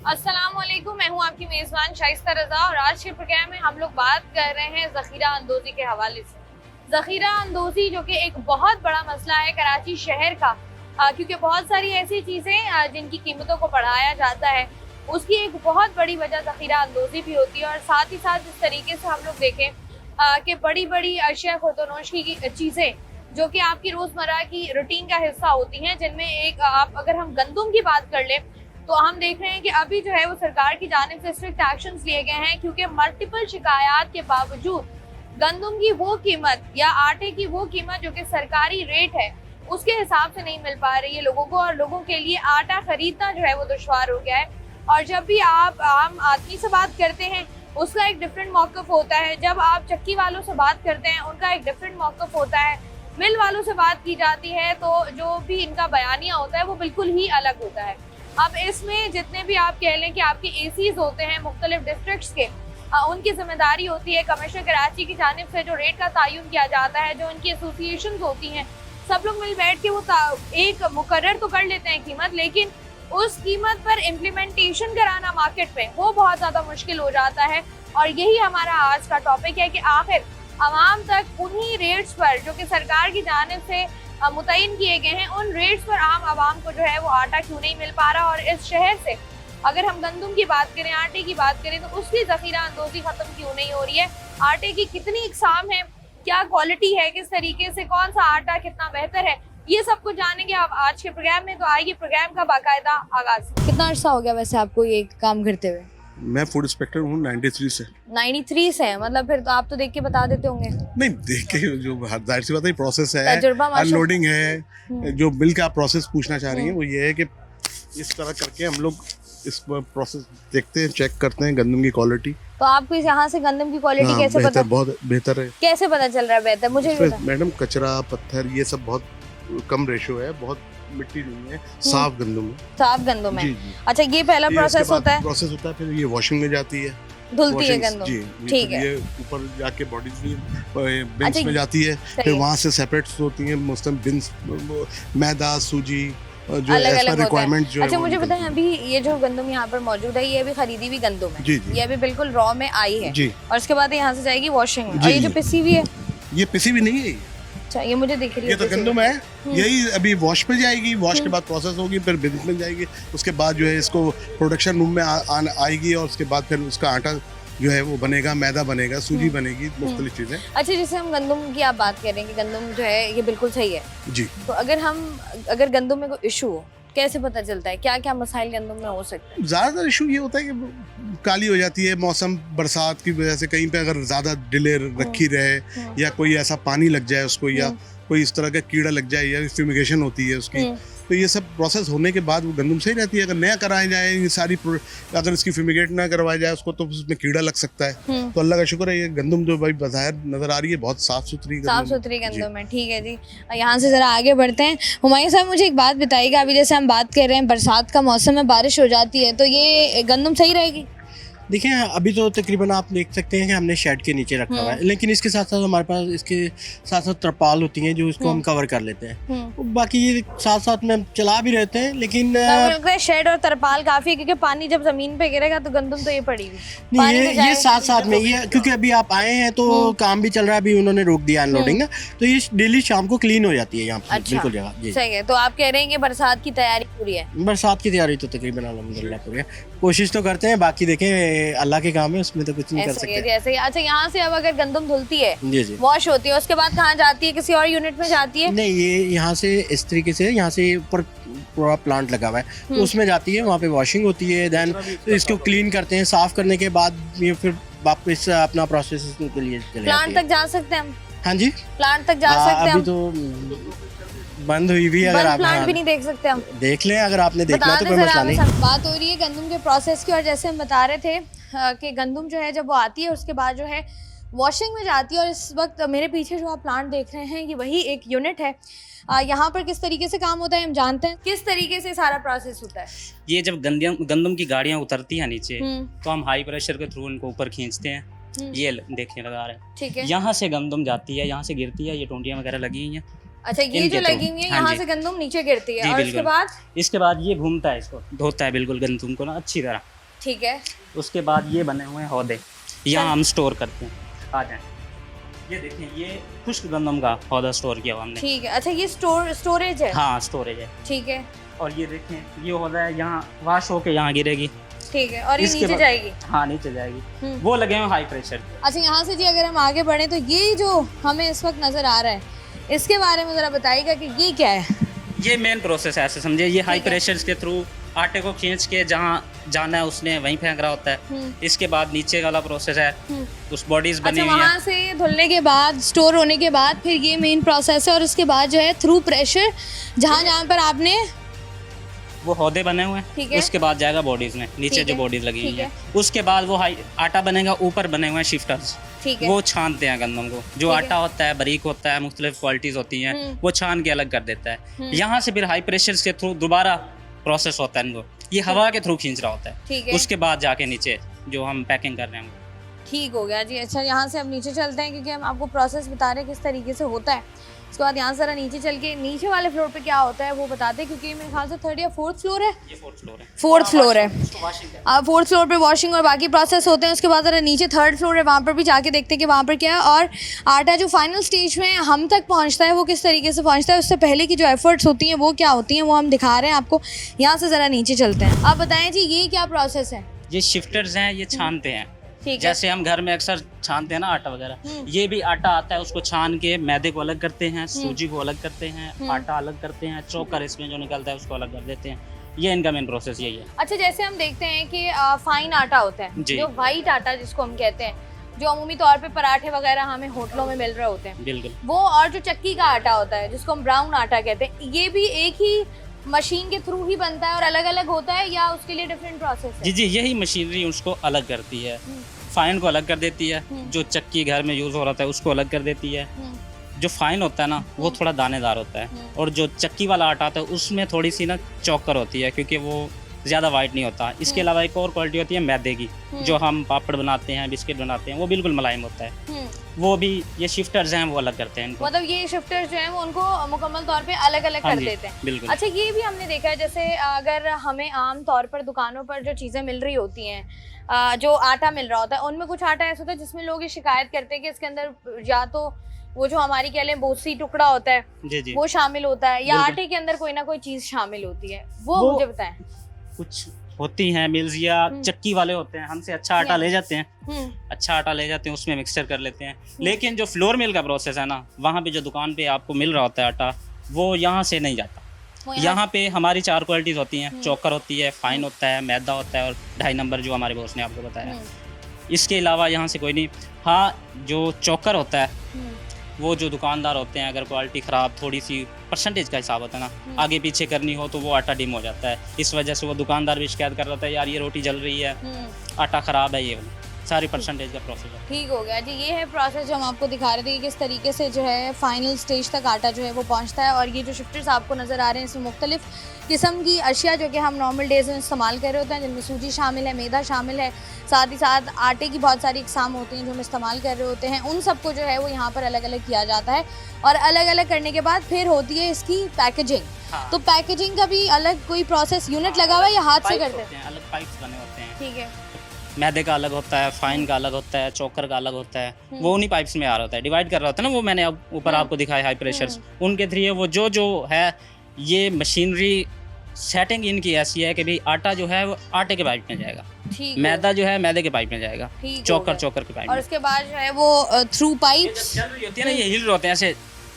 अस्सलामुअलैकुम, मैं हूं आपकी मेजबान शाइस्ता रजा और आज के प्रोग्राम में हम लोग बात कर रहे हैं ज़ख़ीरा अंदोज़ी के हवाले से। ज़ख़ीरा अंदोज़ी जो कि एक बहुत बड़ा मसला है कराची शहर का, क्योंकि बहुत सारी ऐसी चीज़ें जिनकी कीमतों को बढ़ाया जाता है, उसकी एक बहुत बड़ी वजह ज़ख़ीरा अंदोज़ी भी होती है। और साथ ही साथ जिस तरीके से हम लोग देखें कि बड़ी बड़ी अशिया खुर्दनोश की चीज़ें जो कि आपकी रोज़मर्रा की रूटीन का हिस्सा होती हैं, जिनमें एक आप अगर हम गंदम की बात कर लें तो हम देख रहे हैं कि अभी जो है वो सरकार की जानिब से स्ट्रिक्ट एक्शंस लिए गए हैं, क्योंकि मल्टीपल शिकायत के बावजूद गंदम की वो कीमत या आटे की वो कीमत जो कि सरकारी रेट है उसके हिसाब से नहीं मिल पा रही है लोगों को, और लोगों के लिए आटा खरीदना जो है वो दुश्वार हो गया है। और जब भी आप आम आदमी से बात करते हैं उसका एक डिफरेंट मौक़िफ़ होता है, जब आप चक्की वालों से बात करते हैं उनका एक डिफरेंट मौक़िफ़ होता है, मिल वालों से बात की जाती है तो जो भी इनका बयानिया होता है वो बिल्कुल ही अलग होता है। अब इसमें जितने भी आप कह लें कि आपके एसीज होते हैं मुख्तलिफ डिस्ट्रिक्ट्स के, उनकी जिम्मेदारी होती है कमिश्नर कराची की जानिब से जो रेट का तयन किया जाता है, जो उनकी एसोसिएशन होती हैं, सब लोग मिल बैठ के वो एक मुकर्रर तो कर लेते हैं कीमत, लेकिन उस कीमत पर इम्प्लीमेंटेशन कराना मार्केट में वो बहुत ज़्यादा मुश्किल हो जाता है। और यही हमारा आज का टॉपिक है कि आखिर आवाम तक उन्हीं रेट्स पर जो कि सरकार की जानिब से मुतय्यन किए गए हैं, उन रेट्स पर आम आवाम को जो है वो आटा क्यों नहीं मिल पा रहा। और इस शहर से अगर हम गंदम की बात करें, आटे की बात करें, तो उसकी ज़ख़ीरा अंदोज़ी ख़त्म क्यों नहीं हो रही है। आटे की कितनी इक़साम है, क्या क्वालिटी है, किस तरीके से कौन सा आटा कितना बेहतर है, ये सब कुछ जानेंगे आप आज के प्रोग्राम में। तो आइए प्रोग्राम का बाकायदा आगाज़। कितना अर्सा हो गया वैसे आपको ये काम करते हुए? मैं फूड इंस्पेक्टर हूँ 93 से। 93 से है, मतलब फिर तो आप तो देख के बता देते होंगे। नहीं, देख के जो जाहिर सी बात है प्रोसेस है, तजुर्बा अनलोडिंग है, जो बिल का प्रोसेस पूछना चाह रही है वो ये है कि इस तरह करके हम लोग इस प्रोसेस देखते हैं, चेक करते हैं गंदम की क्वालिटी। तो आपको यहाँ से गंदम की क्वालिटी कैसे पता? बहुत बेहतर है। कैसे पता चल रहा है बेहतर? मुझे मैडम कचरा पत्थर ये सब बहुत कम रेशो है, बहुत मिट्टी नहीं है, साफ गंदम है। साफ गंदम है। जी जी। अच्छा, ये पहला प्रोसेस होता है? प्रोसेस होता है, फिर ये वॉशिंग में जाती है, धुलती है गंदम। जी, ठीक है। ये ऊपर जाके बॉडी बिन्स में जाती है, फिर वहाँ से सेपरेट होती है मुस्तम बिन्स, मैदा, सूजी, जो अलग अलग रिक्वायरमेंट जो। अच्छा, मुझे बताएं, अभी ये जो गंदम यहाँ पर मौजूद है ये अभी खरीदी हुई गंदम है? जी जी। ये अभी बिल्कुल रॉ में आई है जी। और उसके बाद यहाँ से जाएगी वॉशिंग में। और ये जो पिसी हुई है? ये पिसी भी नहीं है, अच्छा, ये मुझे दिख रही है, ये तो गंदम है। यही अभी वॉश पे जाएगी, वॉश के बाद प्रोसेस होगी, फिर बिन्स में जाएगी, उसके बाद जो है इसको प्रोडक्शन रूम में आएगी, और उसके बाद फिर उसका आटा जो है वो बनेगा, मैदा बनेगा, सूजी बनेगी, मुख्तलिफ चीज़ें। अच्छा, जैसे हम गंदम की आप बात कर रहे हैं कि गंदम जो है ये बिल्कुल सही है जी, तो अगर गंदम में कोई इशू हो कैसे पता चलता है? क्या क्या मसाइल गंदम में हो सकते हैं? ज़्यादातर इशू ये होता है कि काली हो जाती है, मौसम बरसात की वजह से कहीं पे अगर ज़्यादा डिले रखी रहे, या कोई ऐसा पानी लग जाए उसको, या कोई इस तरह का कीड़ा लग जाए, या फ्यूमिगेशन होती है उसकी, तो ये सब प्रोसेस होने के बाद वो गंदम सही रहती है। अगर नया कराया जाए ये सारी, अगर इसकी फ्यूमिगेट ना करवाया जाए उसको, तो उसमें कीड़ा लग सकता है। तो अल्लाह का शुक्र है ये गंदम जो भाई बाहर नजर आ रही है बहुत साफ सुथरी गंदम है। ठीक है जी, यहाँ से ज़रा आगे बढ़ते हैं। हुमायूं साहब, मुझे एक बात बताइएगा, अभी जैसे हम बात कर रहे हैं बरसात का मौसम है, बारिश हो जाती है, तो ये गंदम सही रहेगी? देखिए, अभी तो तकरीबन आप देख सकते हैं कि हमने शेड के नीचे रखा हुआ है, लेकिन इसके साथ साथ हमारे पास इसके साथ साथ तरपाल होती हैं जो इसको हम कवर कर लेते हैं। बाकी ये साथ साथ में हम चला भी रहते हैं, लेकिन शेड और तरपाल काफी है, क्योंकि पानी जब जमीन पे गिरेगा तो गंदम तो ये पड़ेगी। नहीं, ये साथ साथ में ये, क्योंकि अभी आप आए हैं तो काम भी चल रहा है, अभी उन्होंने रोक दिया अनलोडिंग ना, तो ये डेली शाम को क्लीन हो जाती है यहाँ पे। बिल्कुल जगह सही है। तो आप कह रहे हैं कि बरसात की तैयारी पूरी है? बरसात की तैयारी तो तकरीबन अल्हम्दुलिल्लाह पूरी है, कोशिश तो करते हैं, बाकी देखें अल्लाह के काम है, उसमें तो कुछ नहीं कर सकते। ऐसे ही। अच्छा, यहाँ से अब अगर गंदम धुलती है, जी जी, वॉश होती है, उसके बाद कहाँ जाती है? किसी और यूनिट में जाती है? नहीं, ये यहाँ से इस तरीके से, यहाँ से ऊपर पूरा प्लांट लगा हुआ है, तो उसमें जाती है, वहाँ पे वॉशिंग होती है, देन इसको क्लीन करते हैं, साफ करने के बाद ये फिर वापस अपना प्रोसेस के लिए चले प्लांट तक जा सकते हैं हम? हाँ जी, प्लांट तक जा सकते हैं अभी तो बंद हुई भी, अगर आप प्लांट भी नहीं देख सकते हम? देख लें, अगर आपने देखना तो कोई मसला नहीं। बात हो रही है गंदम के प्रोसेस की, और जैसे हम बता रहे थे कि गंदम जो है जब वो आती है उसके बाद जो है वॉशिंग में जाती है, और इस वक्त मेरे पीछे जो आप प्लांट देख रहे हैं ये वही एक यूनिट है। यहाँ पर किस तरीके से काम होता है हम जानते हैं, किस तरीके से सारा प्रोसेस होता है? ये जब गंदम की गाड़ियाँ उतरती हैं नीचे, तो हम हाई प्रेशर के थ्रू इनको ऊपर खींचते हैं। ये देखिए लगा रहे हैं, ठीक है। यहाँ से गंदम जाती है, यहाँ से गिरती है, ये टोंटियाँ वगैरह लगी हुई हैं, अच्छा, ये इनके जो through। लगी हुई है हाँ यहाँ जी। से गंदम नीचे गिरती है जी, और उसके बिल्कुल। बाद इसके बाद ये घूमता है, इसको धोता है बिल्कुल गंदम को ना अच्छी तरह। ठीक है। उसके बाद ये बने हुए हैं हौदे, यहाँ हम स्टोर करते हैं। आ जाए, ये देखिए, ये खुश्क गंदम का हौदा स्टोर किया हुआ हमने। ठीक है। अच्छा, ये स्टोरेज है। हाँ, स्टोरेज है। ठीक है। और ये देखें, ये हौदा है, यहाँ वाश होके यहाँ गिरेगी। ठीक है, और ये इसके नीचे बाद- जाएगी। हाँ, नीचे जाएगी। हम्म। वो लगे हुए हाई प्रेशर। अच्छा, यहाँ से जी अगर हम आगे बढ़े तो ये जो हमें इस वक्त नजर आ रहा है, इसके बारे में जरा बताइएगा कि ये क्या है। ये मेन प्रोसेस है, ऐसे समझे। ये हाई ठीक है। प्रेशर के थ्रू आटे को खींच के जहाँ जाना है उसने वहीं फेंक रहा होता है। इसके बाद नीचे वाला प्रोसेस है, उस बॉडीज बनी अच्छा, हुई है। वहाँ से धुलने के बाद, स्टोर होने के बाद फिर ये मेन प्रोसेस है और उसके बाद जो है थ्रू प्रेशर जहाँ जहाँ पर आपने वो हौदे बने हुए ठीक हैं, है। उसके बाद जाएगा बॉडीज में, नीचे ठीक जो है। बॉडीज लगी हुई ठीक है। उसके बाद वो हाई आटा बनेगा, ऊपर बने हुए हैं शिफ्टर्स, ठीक है। वो छानते हैं गंदम को। जो ठीक है। आटा होता है बारीक होता है, मुख्तलिफ क्वालिटीज होती हैं, वो छान के अलग कर देता है। यहाँ से फिर हाई प्रेशर के थ्रू दोबारा प्रोसेस होता है इनको, ये हवा के थ्रू खींच रहा होता ठीक है। है। उसके बाद जाके नीचे जो हम पैकिंग कर रहे हैं। ठीक हो गया जी। अच्छा, यहाँ से अब नीचे चलते हैं क्योंकि हम आपको प्रोसेस बता रहे हैं किस तरीके से होता है। उसके बाद यहाँ से जरा नीचे चल के नीचे वाले फ्लोर पे क्या होता है वो बताते हैं, क्योंकि मेरे ख्याल से 3rd या 4th फ्लोर है। ये 4th फ्लोर है। 4th फ्लोर है। वॉशिंग है। अब 4th फ्लोर पे वॉशिंग और बाकी प्रोसेस होते हैं। उसके बाद जरा नीचे 3rd फ्लोर है, वहाँ पर भी जाके देखते हैं कि वहाँ पर क्या है और आटा जो फाइनल स्टेज में हम तक पहुँचता है वो किस तरीके से पहुँचता है, उससे पहले की जो एफर्ट्स होती हैं वो क्या होती हैं, वो हम दिखा रहे हैं आपको। यहाँ से ज़रा नीचे चलते हैं। आप बताएं जी, ये क्या प्रोसेस है। ये शिफ्टर्स हैं, ये छानते हैं। ठीक है। जैसे हम घर में अक्सर छानते हैं ना आटा वगैरह, ये भी आटा आता है, उसको छान के मैदे को अलग करते हैं, सूजी को अलग करते हैं, आटा अलग करते हैं, चोकर इसमें जो निकलता है उसको अलग कर देते हैं। ये इनका मेन प्रोसेस यही है। अच्छा, जैसे हम देखते हैं कि फाइन आटा होता है, जी। जो वाइट आटा जिसको हम कहते हैं, जो अमूमी तौर पे पराठे वगैरह हमें होटलों में मिल रहे होते हैं, बिल्कुल। वो, और जो चक्की का आटा होता है जिसको हम ब्राउन आटा कहते हैं, ये भी एक ही मशीन के थ्रू ही बनता है और अलग अलग होता है या उसके लिए डिफरेंट प्रोसेस है। जी जी, यही मशीनरी उसको अलग करती है। फाइन को अलग कर देती है, जो चक्की घर में यूज हो रहा है उसको अलग कर देती है। जो फाइन होता है ना वो थोड़ा दानेदार होता है, और जो चक्की वाला आटा आता है उसमें थोड़ी सी ना चौकर होती है, क्योंकि वो ज़्यादा वाइट नहीं होता। इसके अलावा एक और क्वालिटी होती है मैदे की, जो हम पापड़ बनाते हैं, बिस्किट बनाते हैं, वो बिल्कुल मुलायम होता है। वो भी ये शिफ्टर्स हैं, वो अलग करते हैं इनको। मतलब ये शिफ्टर्स जो हैं वो उनको मुकम्मल तौर पे अलग अलग हाँ कर जी, देते हैं। बिल्कुल। अच्छा, ये भी हमने देखा है, जैसे अगर हमें आम तौर पर दुकानों पर जो चीज़ें मिल रही होती हैं, जो आटा मिल रहा होता है, उनमें कुछ आटा ऐसा होता है जिसमें लोग ये शिकायत करते हैं कि इसके अंदर या तो वो जो हमारी कह लें बोसी टुकड़ा होता है जी जी, वो शामिल होता है, या बिल्कुल। आटे के अंदर कोई ना कोई चीज़ शामिल होती है, वो मुझे बताएं। कुछ होती हैं मिल्स या चक्की वाले होते हैं, हमसे अच्छा आटा ले जाते हैं, अच्छा आटा ले जाते हैं, उसमें मिक्सचर कर लेते हैं। लेकिन जो फ्लोर मिल का प्रोसेस है ना, वहाँ पे जो दुकान पे आपको मिल रहा होता है आटा, वो यहाँ से नहीं जाता। यहाँ पे हमारी 4 क्वालिटीज होती हैं, चोकर होती है, फाइन होता है, मैदा होता है, और 2.5 नंबर जो हमारे बॉस ने आपको बताया। इसके अलावा यहाँ से कोई नहीं। हाँ, जो चोकर होता है वो जो दुकानदार होते हैं, अगर क्वालिटी ख़राब, थोड़ी सी परसेंटेज का हिसाब होता है ना, आगे पीछे करनी हो तो वो आटा डिम हो जाता है। इस वजह से वो दुकानदार भी शिकायत कर रहा था, यार ये रोटी जल रही है, आटा ख़राब है, ये सारी परसेंटेज का प्रोसेस है। ठीक हो गया जी। ये है प्रोसेस जो हम आपको दिखा रहे थे कि किस तरीके से जो है फाइनल स्टेज तक आटा जो है वो पहुंचता है। और ये जो शिफ्टर्स आपको नज़र आ रहे हैं, इसमें मुख्तलिफ किस्म की अशिया जो कि हम नॉर्मल डेज में इस्तेमाल कर रहे होते हैं, जिनमें सूजी शामिल है, मैदा शामिल है, साथ ही साथ आटे की बहुत सारी इकसाम होती हैं जो हम इस्तेमाल कर रहे होते हैं। उन सबको जो है वो यहाँ पर अलग अलग किया जाता है, और अलग अलग करने के बाद फिर होती है इसकी पैकेजिंग। तो पैकेजिंग का भी अलग कोई प्रोसेस यूनिट लगा हुआ है या हाथ से करते हैं? अलग पाइप्स बने होते हैं। ठीक है। मैदे का अलग होता है, फाइन का अलग होता है, चोकर का अलग होता है, वो उन्हीं पाइप्स में आ रहा होता है, डिवाइड कर रहा होता है ना, वो मैंने अब ऊपर आपको दिखाया हाई प्रेशर्स, उनके थ्रू वो जो है ये मशीनरी सेटिंग इनकी ऐसी है कि भाई आटा जो है वो आटे के पाइप में जाएगा, ठीक, मैदा जो है मैदे के पाइप में जाएगा, ठीक चोकर हो गया। चोकर के पाइप और में। उसके बाद जो है वो थ्रू पाइप्स चल रही होती है ना, ये हिल रहे होते हैं, ऐसे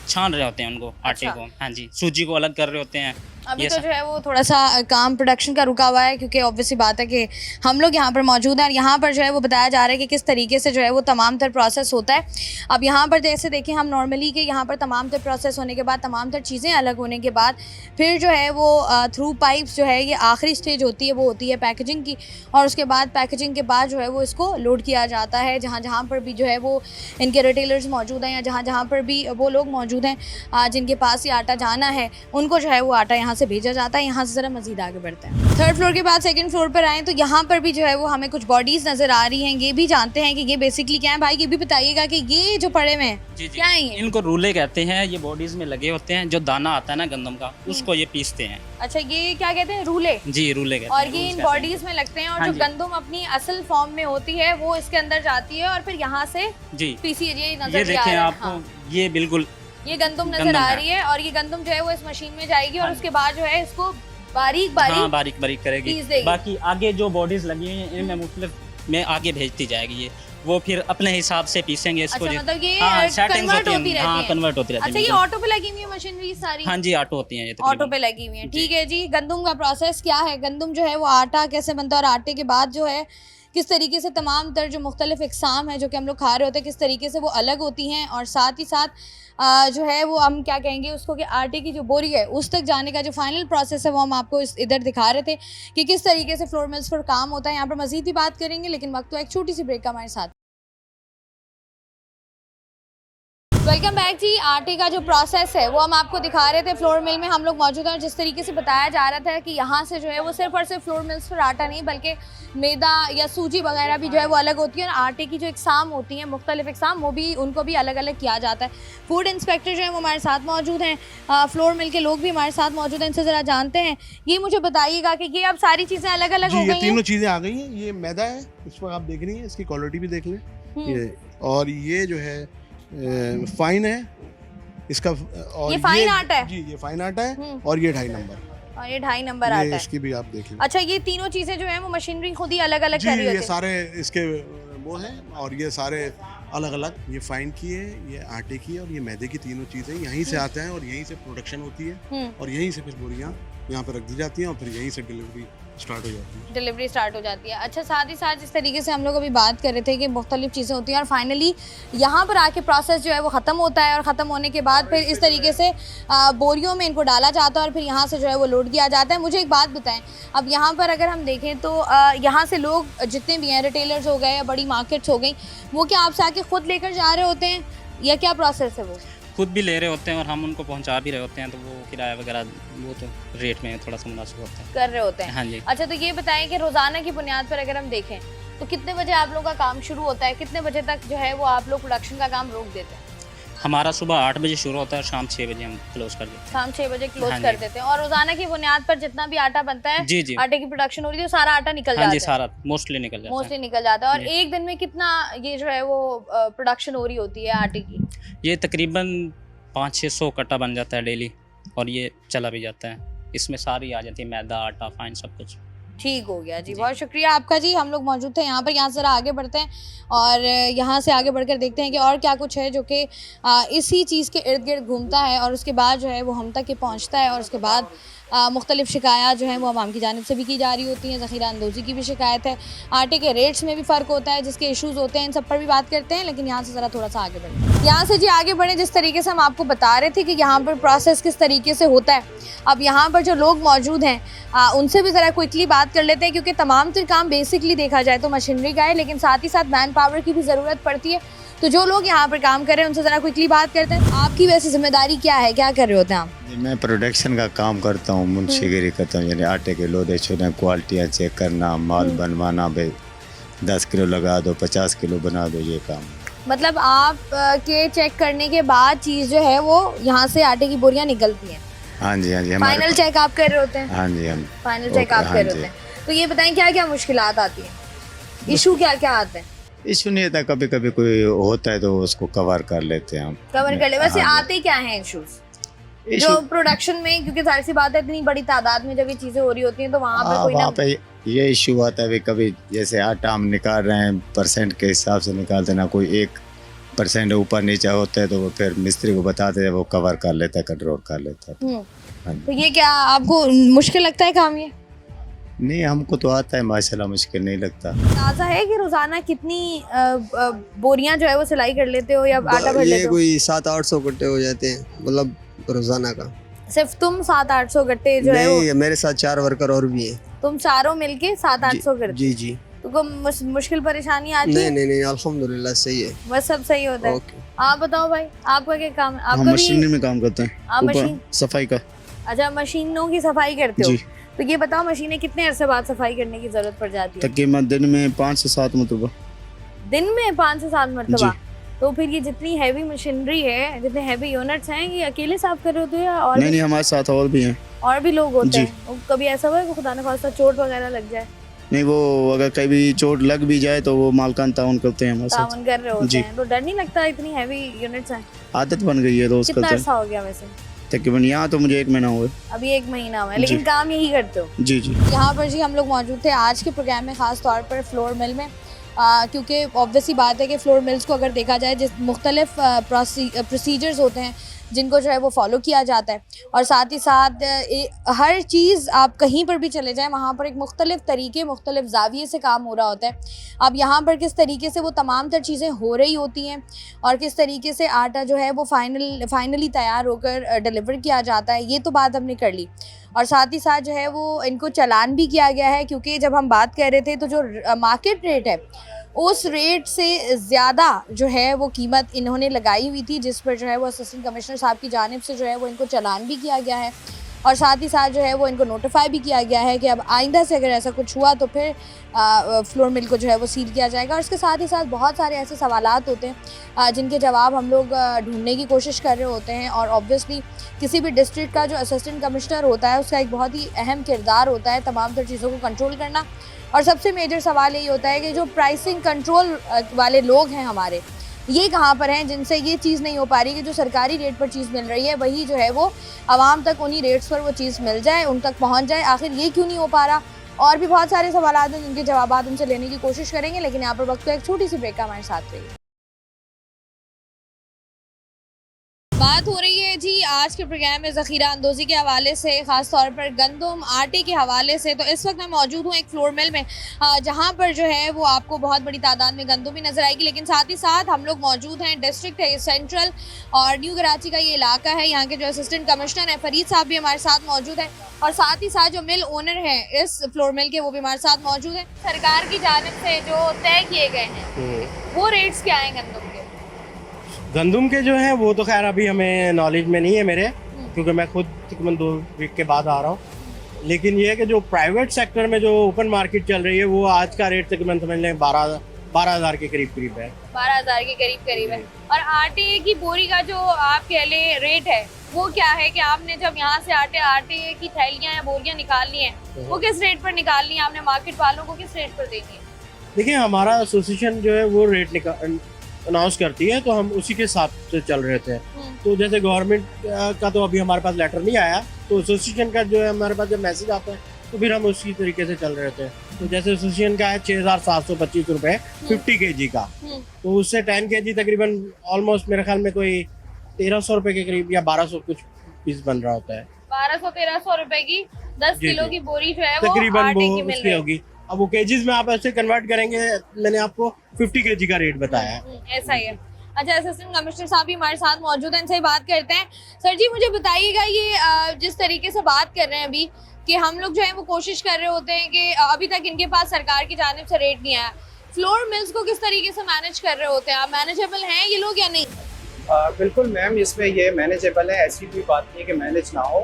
छान रहे होते हैं उनको आटे अच्छा। को। हाँ जी, सूजी को अलग कर रहे होते हैं। अभी ये तो सब। जो है वो थोड़ा सा काम प्रोडक्शन का रुका हुआ है, क्योंकि ऑब्वियसली बात है कि हम लोग यहाँ पर मौजूद हैं और यहाँ पर जो है वो बताया जा रहा है कि किस तरीके से जो है वो तमाम तर प्रोसेस होता है। अब यहाँ पर जैसे देखें हम नॉर्मली कि यहाँ पर तमाम तर प्रोसेस होने के बाद, तमाम तर चीज़ें अलग होने के बाद फिर जो है वो थ्रू पाइप्स जो है ये आखिरी स्टेज होती है, वो होती है पैकेजिंग की। और उसके बाद पैकेजिंग के बाद जो है वो इसको लोड किया जाता है, जहाँ जहाँ पर भी जो है वो इनके रिटेलर्स मौजूद हैं या जहाँ जहाँ पर भी वो लोग मौजूद हैं जिनके पास ये आटा जाना है, उनको जो है वो आटा यहाँ यहाँ से भेजा जाता है। यहाँ से ज़रा मज़ीद आगे बढ़ते हैं। थर्ड फ्लोर के बाद सेकंड फ्लोर पर आए तो यहाँ पर भी जो है वो हमें कुछ बॉडीज़ नज़र आ रही हैं। ये भी जानते हैं कि ये बेसिकली क्या है। भाई ये भी बताइएगा कि ये जो पड़े हुए हैं जी जी, क्या है ये? इनको रूले कहते हैं। ये बॉडीज में लगे होते हैं, जो दाना आता है ना गंदम का, उसको ये पीसते हैं। अच्छा, ये क्या कहते हैं? रूले। जी, रूले कहते और हैं। ये रूल्स इन कहते हैं। बॉडीज में लगते हैं और हाँ जो जी। गंदम अपनी असल फॉर्म में होती है वो इसके अंदर जाती है और फिर यहाँ से जी, पीसी ये ये नजर भी आ देखें रहा है। आपको, हाँ। ये बिल्कुल ये गंदम नजर गंदम आ है। रही है और ये गंदम जो है वो इस मशीन में जाएगी और हाँ उसके बाद जो है इसको बारीक हाँ बारीक बारीक बारीक करेगी। पीस देगी। बाकी आगे जो बॉडीज लगी हुई हैं इनमें मुख्तलिफ में आगे भेजती जाएगी। ये वो फिर अपने हिसाब से पीसेंगे इसको। अच्छा, जी। मतलब ये हाँ, settings कन्वर्ट होती हैं। रहती हाँ, है। कन्वर्ट होती रहती अच्छा, ये बिल्कुल। ऑटो पे लगी हुई है मशीनरी सारी? हाँ जी, ऑटो होती हैं ये ऑटो तकरीबन। पे लगी हुई है। जी। ठीक है जी। गंदम का प्रोसेस क्या है? गंदम जो है वो आटा कैसे बनता है और आटे के बाद जो है किस तरीके से तमाम तर जो मुख्तलिफ इकसाम है जो कि हम लोग खा रहे होते हैं किस तरीके से वो अलग होती हैं और साथ ही साथ जो है वो हम क्या कहेंगे उसको कि आटे की जो बोरी है उस तक जाने का जो फाइनल प्रोसेस है वो हम आपको इधर दिखा रहे थे कि किस तरीके से फ्लोर मिल्स पर काम होता है। यहाँ पर मज़ीद भी बात करेंगे लेकिन वक्त तो एक छोटी सी ब्रेक का हमारे साथ। वेलकम बैक जी। आटे का जो प्रोसेस है वो हम आपको दिखा रहे थे। फ्लोर मिल में हम लोग मौजूद हैं और जिस तरीके से बताया जा रहा था कि यहाँ से जो है वो सिर्फ और सिर्फ फ्लोर मिल्स पर आटा नहीं बल्कि मैदा या सूजी वगैरह भी जो है वो अलग होती है और आटे की जो इकसाम होती हैं मुख्तलिफ इकसाम वो भी उनको भी अलग अलग किया जाता है। फूड इंस्पेक्टर जो है वो हमारे साथ मौजूद हैं, फ्लोर मिल के लोग भी हमारे साथ मौजूद हैं, इनसे ज़रा जानते हैं। ये मुझे बताइएगा कि ये अब सारी चीज़ें अलग अलग जी हो ये गई हैं। तीनों चीज़ें आ गई हैं। ये मैदा है, इसमें आप देख रही हैं, इसकी क्वालिटी भी देख लें। ये और ये जो है फाइन है इसका। और ये फाइन आटा है? जी ये फाइन आटा है और ये 2.5 नंबर और ये 2.5 नंबर ये आटा है। इसकी भी आप देख लें। अच्छा, ये तीनों चीज़ें जो है वो मशीनरी खुद ही अलग अलग जी कर रही ये होती है। सारे इसके वो हैं और ये सारे अलग अलग। ये फाइन की है, ये आटे की है और ये मैदे की। तीनों चीज़ें यहीं से आते हैं और यहीं से प्रोडक्शन होती है और यहीं से फिर बोरियाँ यहाँ पर रख दी जाती हैं और फिर यहीं से डिलीवरी स्टार्ट हो जाती है। डिलीवरी स्टार्ट हो जाती है। अच्छा, साथ ही साथ जिस तरीके से हम लोग अभी बात कर रहे थे कि मुख्तलिफ चीज़ें होती हैं और फाइनली यहाँ पर आके प्रोसेस जो है वो ख़त्म होता है और ख़त्म होने के बाद फिर इस तरीके से बोरियों में इनको डाला जाता है और फिर यहाँ से जो है वो लोड किया जाता है। मुझे एक बात बताएं, अब यहाँ पर अगर हम देखें तो यहाँ से लोग जितने भी हैं, रिटेलर्स हो गए या बड़ी मार्केट्स हो गई, वो क्या आपसे आके खुद लेकर जा रहे होते हैं या क्या प्रोसेस है? वो खुद भी ले रहे होते हैं और हम उनको पहुंचा भी रहे होते हैं, तो वो किराया वगैरह वो तो रेट में थोड़ा सा मुनासिब होता है। कर रहे होते हैं। हाँ जी। अच्छा, तो ये बताएं कि रोज़ाना की बुनियाद पर अगर हम देखें तो कितने बजे आप लोग का काम शुरू होता है, कितने बजे तक जो है वो आप लोग प्रोडक्शन का काम रोक देते हैं? हमारा सुबह 8 बजे शुरू होता है और शाम 6 बजे हम क्लोज कर देते हैं। शाम 6 बजे क्लोज हाँ कर जी। देते हैं और रोजाना की बुनियाद पर जितना भी आटा बनता है, जी जी, आटे की प्रोडक्शन हो रही है, वो सारा आटा निकल हाँ जी, जाता है। सारा मोस्टली निकल जाता मोस्टली निकल जाता है। और जी। एक दिन में कितना ये जो है वो प्रोडक्शन हो रही होती है आटे की? है। ये तकरीबन 500-600 कट्टा बन जाता है डेली और ये चला भी जाता है। इसमें सारी आ जाती है, मैदा, आटा, फाइन, सब कुछ। ठीक हो गया जी, जी। बहुत शुक्रिया आपका जी। हम लोग मौजूद थे यहाँ पर, यहाँ से ज़रा आगे बढ़ते हैं और यहाँ से आगे बढ़कर देखते हैं कि और क्या कुछ है जो कि इसी चीज़ के इर्द गिर्द घूमता है और उसके बाद जो है वो हम तक के पहुँचता है और उसके बाद मुख्तलिफ शिकायत जो हैं वो आवाम की जानिब से भी की जा रही होती हैं। ज़ख़ीरा अंदोज़ी की भी शिकायत है, आटे के रेट्स में भी फ़र्क होता है, जिसके इशूज़ होते हैं, इन सब पर भी बात करते हैं। लेकिन यहाँ से ज़रा थोड़ा सा आगे बढ़ें। यहाँ से जी आगे बढ़ें। जिस तरीके से हम आपको बता रहे थे कि यहाँ पर प्रोसेस किस तरीके से होता है, अब यहाँ पर जो लोग मौजूद हैं उनसे भी ज़रा क्विकली बात कर लेते हैं, क्योंकि तमाम तर काम बेसिकली देखा जाए तो मशीनरी का है, लेकिन साथ ही साथ मैन पावर की भी ज़रूरत पड़ती है। तो जो लोग यहाँ पर काम कर रहे हैं उनसे ज़रा क्विकली बात करते हैं। आपकी वैसे जिम्मेदारी क्या है, क्या कर रहे होते हैं आप? मैं प्रोडक्शन का काम करता हूँ, मुंशीगिरी करता हूँ, यानी आटे के लोदे छोड़ना, क्वालिटियाँ चेक करना, माल बनवाना, भाई 10 किलो लगा दो, 50 किलो बना दो, ये काम। मतलब आप के चेक करने के बाद चीज़ जो है वो यहाँ से आटे की बोरियाँ निकलती हैं? हाँ जी, हाँ जी। हमारे फाइनल चेक आप कर रहे होते हैं? हाँ जी, हम फाइनल चेक आप हाँ कर रहे जी। होते हैं। तो ये बताएं क्या क्या मुश्किलात आती हैं, इशू क्या क्या आते हैं? इशू नहीं था, कभी कभी कोई होता है तो उसको कवर कर लेते हैं हम। कवर कर ले। वैसे हाँ आते क्या हैं इशूज इशू जो प्रोडक्शन में, क्योंकि जाहिर सी बात है इतनी बड़ी तादाद में जब ये चीजें हो रही होती हैं तो वहाँ पर कोई ना वहाँ पे ये इशू आता है, कभी जैसे आटा हम निकाल रहे हैं परसेंट के हिसाब से निकालते ना, कोई 1% ऊपर नीचे होता है तो वो फिर मिस्त्री को बताते हैं, वो कवर कर लेता है, कंट्रोल कर लेता है। हाँ जी। तो ये क्या आपको मुश्किल लगता है काम ये? नहीं, हमको तो आता है माशाल्लाह, मुश्किल नहीं लगता। अंदाजा है कि रोजाना कितनी बोरियां जो है वो सिलाई कर लेते हो या आटा भर लेते ये हो? कोई 700-800 गट्टे हो जाते हैं, मतलब रोजाना का। सिर्फ तुम 700-800 गट्टे जो है वो, नहीं, मेरे साथ 4 वर्कर और भी हैं। तुम चारों मिलके 700-800 करते जी जी। हो? तो कोई मुश्किल परेशानी आती नहीं है? नहीं नहीं, अल्हम्दुलिल्लाह सही है। बस सब सही होता है। ओके। आप बताओ भाई, आपका क्या काम है? हम आपका भी मशीनरी में काम करते हैं, आप ऊपर मशीन सफाई का। अच्छा, मशीनों की सफाई करते हो? जी। तो ये बताओ, मशीनें कितने अरसे बाद सफाई करने की जरूरत पड़ जाती है? तकरीबन दिन में 5 से 7 मरतबा। दिन में 5 से 7 मरतबा? जी। तो फिर ये जितनी हैवी मशीनरी है, जितने हैवी यूनिट्स हैं, ये अकेले साफ कर रहे होते हो या और नहीं, हमारे साथ और भी हैं। और भी लोग होते जी। हैं? और कभी ऐसा हुआ है कि खुदा न खास्ता चोट वगैरह लग जाए? नहीं, वो अगर कभी चोट लग भी जाए तो वो मालकान ताउन करते हैं हमारे साथ। तावन कर रहे होते जी। हैं, तो डर नहीं लगता? इतनी हैवी यूनिट्स हैं। आदत बन गई है, रोज कितना करते हैं। अर्सा हो गया वैसे? तकरीबन यहाँ तो मुझे 1 महीना हुआ है। अभी 1 महीना हुआ है, लेकिन जी। काम यही करते हो? जी जी। यहाँ पर जी हम लोग मौजूद थे आज के प्रोग्राम में, ख़ास तौर पर फ्लोर मिल में, क्योंकि ऑब्वियस ही बात है कि फ्लोर मिल्स को अगर देखा जाए, जिस मुख्तलिफ प्रोसीजर्स होते हैं जिनको जो है वो फॉलो किया जाता है, और साथ ही साथ हर चीज़ आप कहीं पर भी चले जाएं, वहाँ पर एक मुख्तलिफ तरीके, मुख्तलिफ ज़ाविये से काम हो रहा होता है। अब यहाँ पर किस तरीके से वो तमाम तर चीज़ें हो रही होती हैं और किस तरीके से आटा जो है वो फाइनली तैयार होकर डिलीवर किया जाता है, ये तो बात हमने कर ली। और साथ ही साथ जो है वो इनको चालान भी किया गया है, क्योंकि जब हम बात कर रहे थे तो जो मार्केट रेट है उस रेट से ज़्यादा जो है वो कीमत इन्होंने लगाई हुई थी, जिस पर जो है वो असिस्टेंट कमिश्नर साहब की जानिब से जो है वो इनको चालान भी किया गया है, और साथ ही साथ जो है वो इनको नोटिफाई भी किया गया है कि अब आइंदा से अगर ऐसा कुछ हुआ तो फिर फ्लोर मिल को जो है वो सील किया जाएगा। और इसके साथ ही साथ बहुत सारे ऐसे सवालात होते हैं जिनके जवाब हम लोग ढूंढने की कोशिश कर रहे होते हैं, और ऑब्वियसली किसी भी डिस्ट्रिक्ट का जो असिस्टेंट कमिश्नर होता है उसका एक बहुत ही अहम किरदार होता है तमाम तर चीज़ों को कंट्रोल करना। और सबसे मेजर सवाल यही होता है कि जो प्राइसिंग कंट्रोल वाले लोग हैं हमारे, ये कहाँ पर हैं जिनसे ये चीज़ नहीं हो पा रही कि जो सरकारी रेट पर चीज़ मिल रही है वही जो है वो आवाम तक उन्हीं रेट्स पर वो चीज़ मिल जाए, उन तक पहुँच जाए। आखिर ये क्यों नहीं हो पा रहा? और भी बहुत सारे सवाल हैं जिनके जवाब उनसे लेने की कोशिश करेंगे, लेकिन यहाँ पर वक्त तो एक छोटी सी ब्रेक का हमारे साथ रही। बात हो रही है जी आज के प्रोग्राम में ज़ख़ीरा अंदोज़ी के हवाले से, ख़ास तौर पर गंदम आटे के हवाले से। तो इस वक्त मैं मौजूद हूँ एक फ्लोर मिल में, जहाँ पर जो है वो आपको बहुत बड़ी तादाद में गंदम भी नज़र आएगी, लेकिन साथ ही साथ हम लोग मौजूद हैं, डिस्ट्रिक्ट है सेंट्रल और न्यू कराची का ये इलाका है। यहाँ के जो असिस्टेंट कमिश्नर हैं फरीद साहब भी हमारे साथ मौजूद हैं, और साथ ही साथ जो मिल ओनर हैं इस फ्लोर मिल के वो भी हमारे साथ मौजूद हैं। सरकार की जानिब से जो तय किए गए हैं वो रेट्स क्या हैं गंदम के? गंदम के जो है वो तो खैर अभी हमें नॉलेज में नहीं है मेरे, क्योंकि मैं खुद तकरीबन 2 वीक के बाद आ रहा हूँ। लेकिन ये है कि जो प्राइवेट सेक्टर में जो ओपन मार्केट चल रही है वो आज का रेट तकरीबन समझ लें 12,000 के करीब है। 12,000 के करीब है। और आटे की बोरी का जो आप कह लें रेट है वो क्या है कि आपने जब यहाँ से आटे की थैलियाँ या बोरियाँ निकालनी है वो किस रेट पर निकालनी है? आपने मार्केट वालों को किस रेट पर देनी है? देखिए, हमारा एसोसिएशन जो है वो रेट अनाउंस करती है, तो हम उसी के साथ चल रहे थे। तो जैसे गवर्नमेंट का तो अभी हमारे पास लेटर नहीं आया, तो एसोसिएशन का जो है हमारे पास जब मैसेज आता है तो फिर हम उसी तरीके से चल रहे थे। तो जैसे एसोसिएशन का है 6,725 रुपये 50 kg का, तो उससे 10 kg तकरीबन ऑलमोस्ट मेरे ख्याल में कोई 1,300 रुपये के करीब या 1,200 कुछ पीस बन रहा होता है। 1200-1300 रुपए की 10 किलो की बोरी जो है वो तकरीबन आटे वो की मिल उसकी रही होगी। अब वो केजीज में आप ऐसे कन्वर्ट करेंगे, मैंने आपको 50 kg का रेट बताया है। ऐसा ही है। अच्छा, असिस्टेंट कमिश्नर साहब भी हमारे साथ मौजूद हैं, इनसे बात करते हैं। सर जी, मुझे बताइएगा, ये जिस तरीके से बात कर रहे हैं अभी कि हम लोग जो है वो कोशिश कर रहे होते हैं कि अभी तक इनके पास सरकार की जानिब से रेट नहीं आया, फ्लोर मिल्स को किस तरीके से मैनेज कर रहे होते हैं आप? मैनेजेबल हैं ये लोग या नहीं? बिल्कुल मैम, इसमें ये मैनेजेबल है, ऐसी कोई बात नहीं है कि मैनेज ना हो।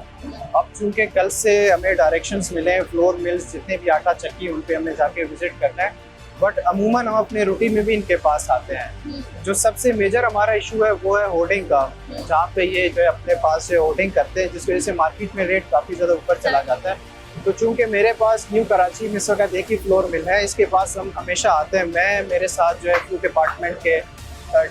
अब चूंकि कल से हमें डायरेक्शंस मिले हैं फ्लोर मिल्स जितने भी आटा चक्की उन पे हमने जाके विजिट करना है, बट अमूमन हम अपने रूटीन में भी इनके पास आते हैं। जो सबसे मेजर हमारा इशू है वो है होर्डिंग का, जहाँ पे ये जो है अपने पास से होर्डिंग करते हैं, जिस वजह से मार्केट में रेट काफ़ी ज़्यादा ऊपर चला जाता है। तो चूंकि मेरे पास न्यू कराची में इस वक्त एक ही फ्लोर मिल है, इसके पास हम हमेशा आते हैं। मैं, मेरे साथ जो है फूड डिपार्टमेंट के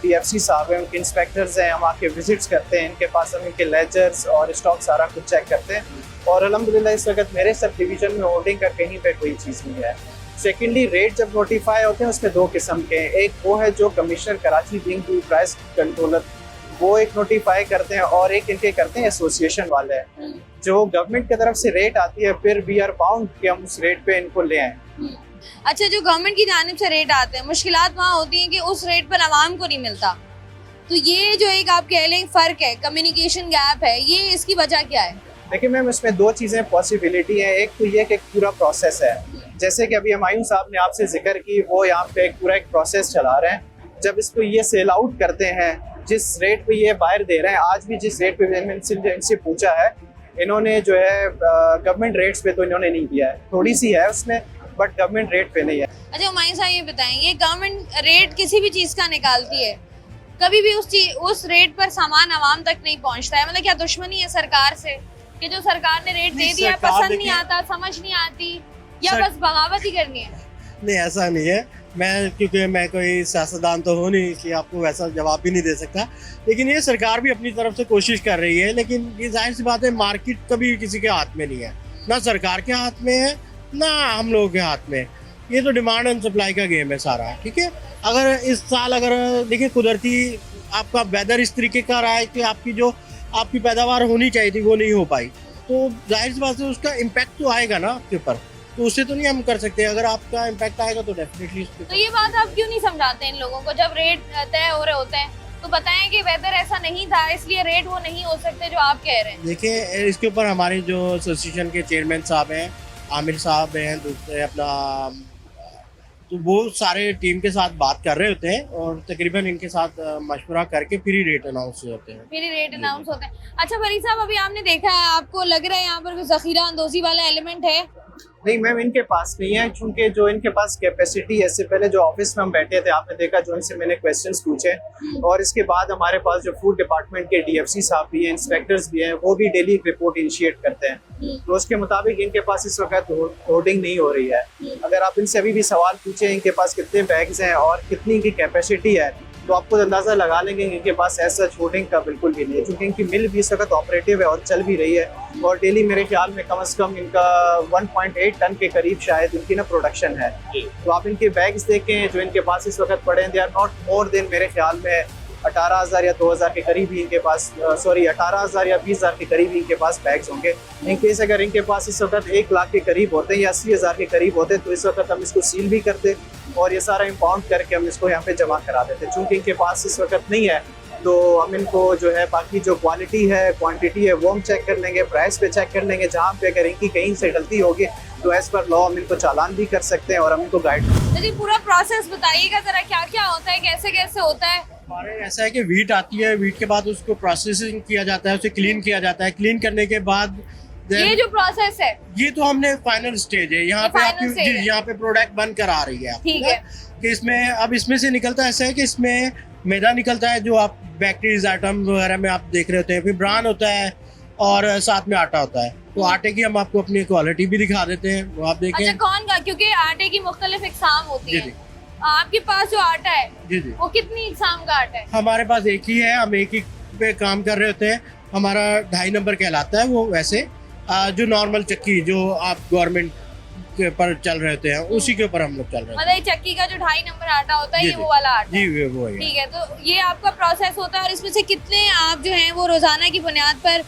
DFC साहब हैं, उनके इंस्पेक्टर्स हैं, हम आके विजिट्स करते हैं इनके पास, हम इनके लेजर्स और स्टॉक सारा कुछ चेक करते हैं। और अल्हम्दुलिल्लाह इस वक्त मेरे सब डिवीजन में होर्डिंग का कहीं पे कोई चीज़ नहीं है। सेकेंडली, रेट जब नोटिफाई होते हैं उसमें 2 किस्म के हैं। एक वो है जो commissioner Karachi being to price controller, वो एक नोटिफाई करते हैं, और एक इनके करते हैं एसोसिएशन वाले। जो गवर्नमेंट की तरफ से रेट आती है फिर वी आर बाउंड कि हम उस रेट पे इनको ले आएँ। अच्छा, जो गवर्नमेंट की जानिब से रेट आते हैं, मुश्किलात वहाँ होती हैं कि उस रेट पर आवाम को नहीं मिलता, तो ये जो एक आप कह लें फ़र्क है, कम्युनिकेशन गैप है, ये इसकी वजह क्या है? देखिए मैम, इसमें 2 चीज़ें पॉसिबिलिटी है। एक तो ये कि एक पूरा प्रोसेस है, जैसे कि अभी हमायूं साहब ने आपसे जिक्र की, वो यहाँ पे एक पूरा एक प्रोसेस चला रहे हैं। जब इसको ये सेल आउट करते हैं, जिस रेट पे ये बाहर दे रहे हैं, आज भी जिस रेट पे मैंने इनसे पूछा है, इन्होंने जो है गवर्नमेंट रेट्स पे तो इन्होंने नहीं किया है, थोड़ी सी है उसमें, बट गवर्नमेंट रेट पे नहीं है। अच्छा हुमायूं साहब ये बताएंगे, गवर्नमेंट रेट किसी भी चीज का निकालती है, कभी भी उस रेट पर सामान आवाम तक नहीं पहुंचता है, मतलब क्या दुश्मनी है सरकार से कि जो सरकार ने रेट दे दिया है, पसंद नहीं आता, समझ नहीं आती, या बस बगावत ही करनी है? नहीं, ऐसा नहीं है। क्योंकि मैं कोई सियासतदान तो हूँ नहीं, इसलिए आपको वैसा जवाब भी नहीं दे सकता, लेकिन ये सरकार भी अपनी तरफ से कोशिश कर रही है। लेकिन ये जाहिर सी बात है, मार्केट कभी किसी के हाथ में नहीं है, ना सरकार के हाथ में है ना हम लोगों के हाथ में। ये तो डिमांड एंड सप्लाई का गेम है सारा, ठीक है। अगर इस साल अगर देखिए कुदरती आपका वेदर इस तरीके का रहा है कि आपकी पैदावार होनी चाहिए थी वो नहीं हो पाई, तो जाहिर सी बात है उसका इम्पैक्ट तो आएगा ना आपके ऊपर, तो उससे तो नहीं हम कर सकते। अगर आपका इम्पैक्ट आएगा तो डेफिनेटली। तो ये बात आप क्यों नहीं समझाते इन लोगों को, जब रेट तय हो रहे होते हैं तो बताएं कि वेदर ऐसा नहीं था इसलिए रेट वो नहीं हो सकते जो आप कह रहे हैं। देखिए इसके ऊपर हमारे जो एसोसिएशन के चेयरमैन साहब हैं, आमिर साहब हैं, दूसरे अपना, तो वो सारे टीम के साथ बात कर रहे होते हैं और तकरीबन इनके साथ मशवरा करके फिर ही रेट अनाउंस होते हैं। फिर ही रेट अनाउंस होते हैं। अच्छा बरी साहब, अभी आपने देखा है, आपको लग रहा है यहाँ पर कोई जखीरा अंदोजी वाला एलिमेंट है? नहीं मैम, इनके पास नहीं है, क्योंकि जो इनके पास कैपेसिटी है, इससे पहले जो ऑफिस में हम बैठे थे आपने देखा, जो इनसे मैंने क्वेश्चंस पूछे, और इसके बाद हमारे पास जो फूड डिपार्टमेंट के डीएफसी साहब भी हैं, इंस्पेक्टर्स भी हैं, वो भी डेली रिपोर्ट इनिशिएट करते हैं, तो उसके मुताबिक इनके पास इस वक्त होर्डिंग नहीं हो रही है। अगर आप इनसे अभी भी सवाल पूछे इनके पास कितने बैग्स हैं और कितनी इनकी कैपेसिटी है, तो आपको अंदाज़ा लगा लेंगे इनके पास ऐसा होर्डिंग का बिल्कुल भी नहीं है, क्योंकि इनकी मिल भी इस वक्त ऑपरेटिव है और चल भी रही है, और डेली मेरे ख्याल में कम से कम इनका 1.8 टन के करीब शायद इनकी ना प्रोडक्शन है। तो आप इनके बैग्स देखें जो इनके पास इस वक्त पड़े हैं, they are not more than मेरे ख्याल में 18,000 या 2,000 के करीब ही इनके पास, 18,000 या 20,000 के करीब ही इनके पास बैग्स होंगे। इन केस अगर इनके पास इस वक्त 1 लाख के करीब होते हैं या 80,000 के करीब होते हैं, तो इस वक्त हम इसको सील भी करते और ये सारा इम्पाउंड करके हम इसको यहाँ पे जमा करा देते। चूँकि इनके पास इस वक्त नहीं है, तो हम इनको जो है बाकी जो क्वालिटी है, क्वांटिटी है, वो हम चेक कर लेंगे, प्राइस पे चेक कर लेंगे, जहाँ पे अगर इनकी कहीं से गलती होगी तो एज पर लॉ हम इनको चालान भी कर सकते हैं और हम इनको गाइड। जी पूरा प्रोसेस बताइएगा जरा, क्या क्या होता है, कैसे कैसे होता है? हमारे ऐसा है कि वीट आती है, वीट के बाद उसको प्रोसेसिंग किया जाता है, उसे क्लीन किया जाता है, क्लीन करने के बाद ये जो प्रोसेस है, ये तो हमने फाइनल स्टेज है, यहाँ पे आपकी जी यहाँ पे प्रोडक्ट बन कर आ रही है, ठीक है, कि इसमें अब इसमें से निकलता है, ऐसा है कि इसमें मैदा निकलता है जो आप बेकरीज आइटम वगैरह में आप देख रहे होते हैं, फिर ब्रान होता है और साथ में आटा होता है। तो आटे की हम आपको अपनी क्वालिटी भी दिखा देते हैं, वो आप देखें। अच्छा कौन का, क्योंकि आटे की मुख्तलिफ इकसाम होती है, आपके पास जो आटा है जी जी, वो कितनी इकसाम का आटा है? हमारे पास एक ही है, हम एक ही पे काम कर रहे होते हैं। हमारा 2.5 नंबर कहलाता है वो, वैसे जो नॉर्मल चक्की जो आप गवर्नमेंट के पर चल रहे होते हैं उसी के ऊपर हम लोग चल रहे हैं। मतलब चक्की का जो 2.5 नंबर आटा होता है ये वो वाला आटा? जी वो है। ठीक है, तो ये आपका प्रोसेस होता है और इसमें से कितने आप जो है वो रोजाना की बुनियाद पर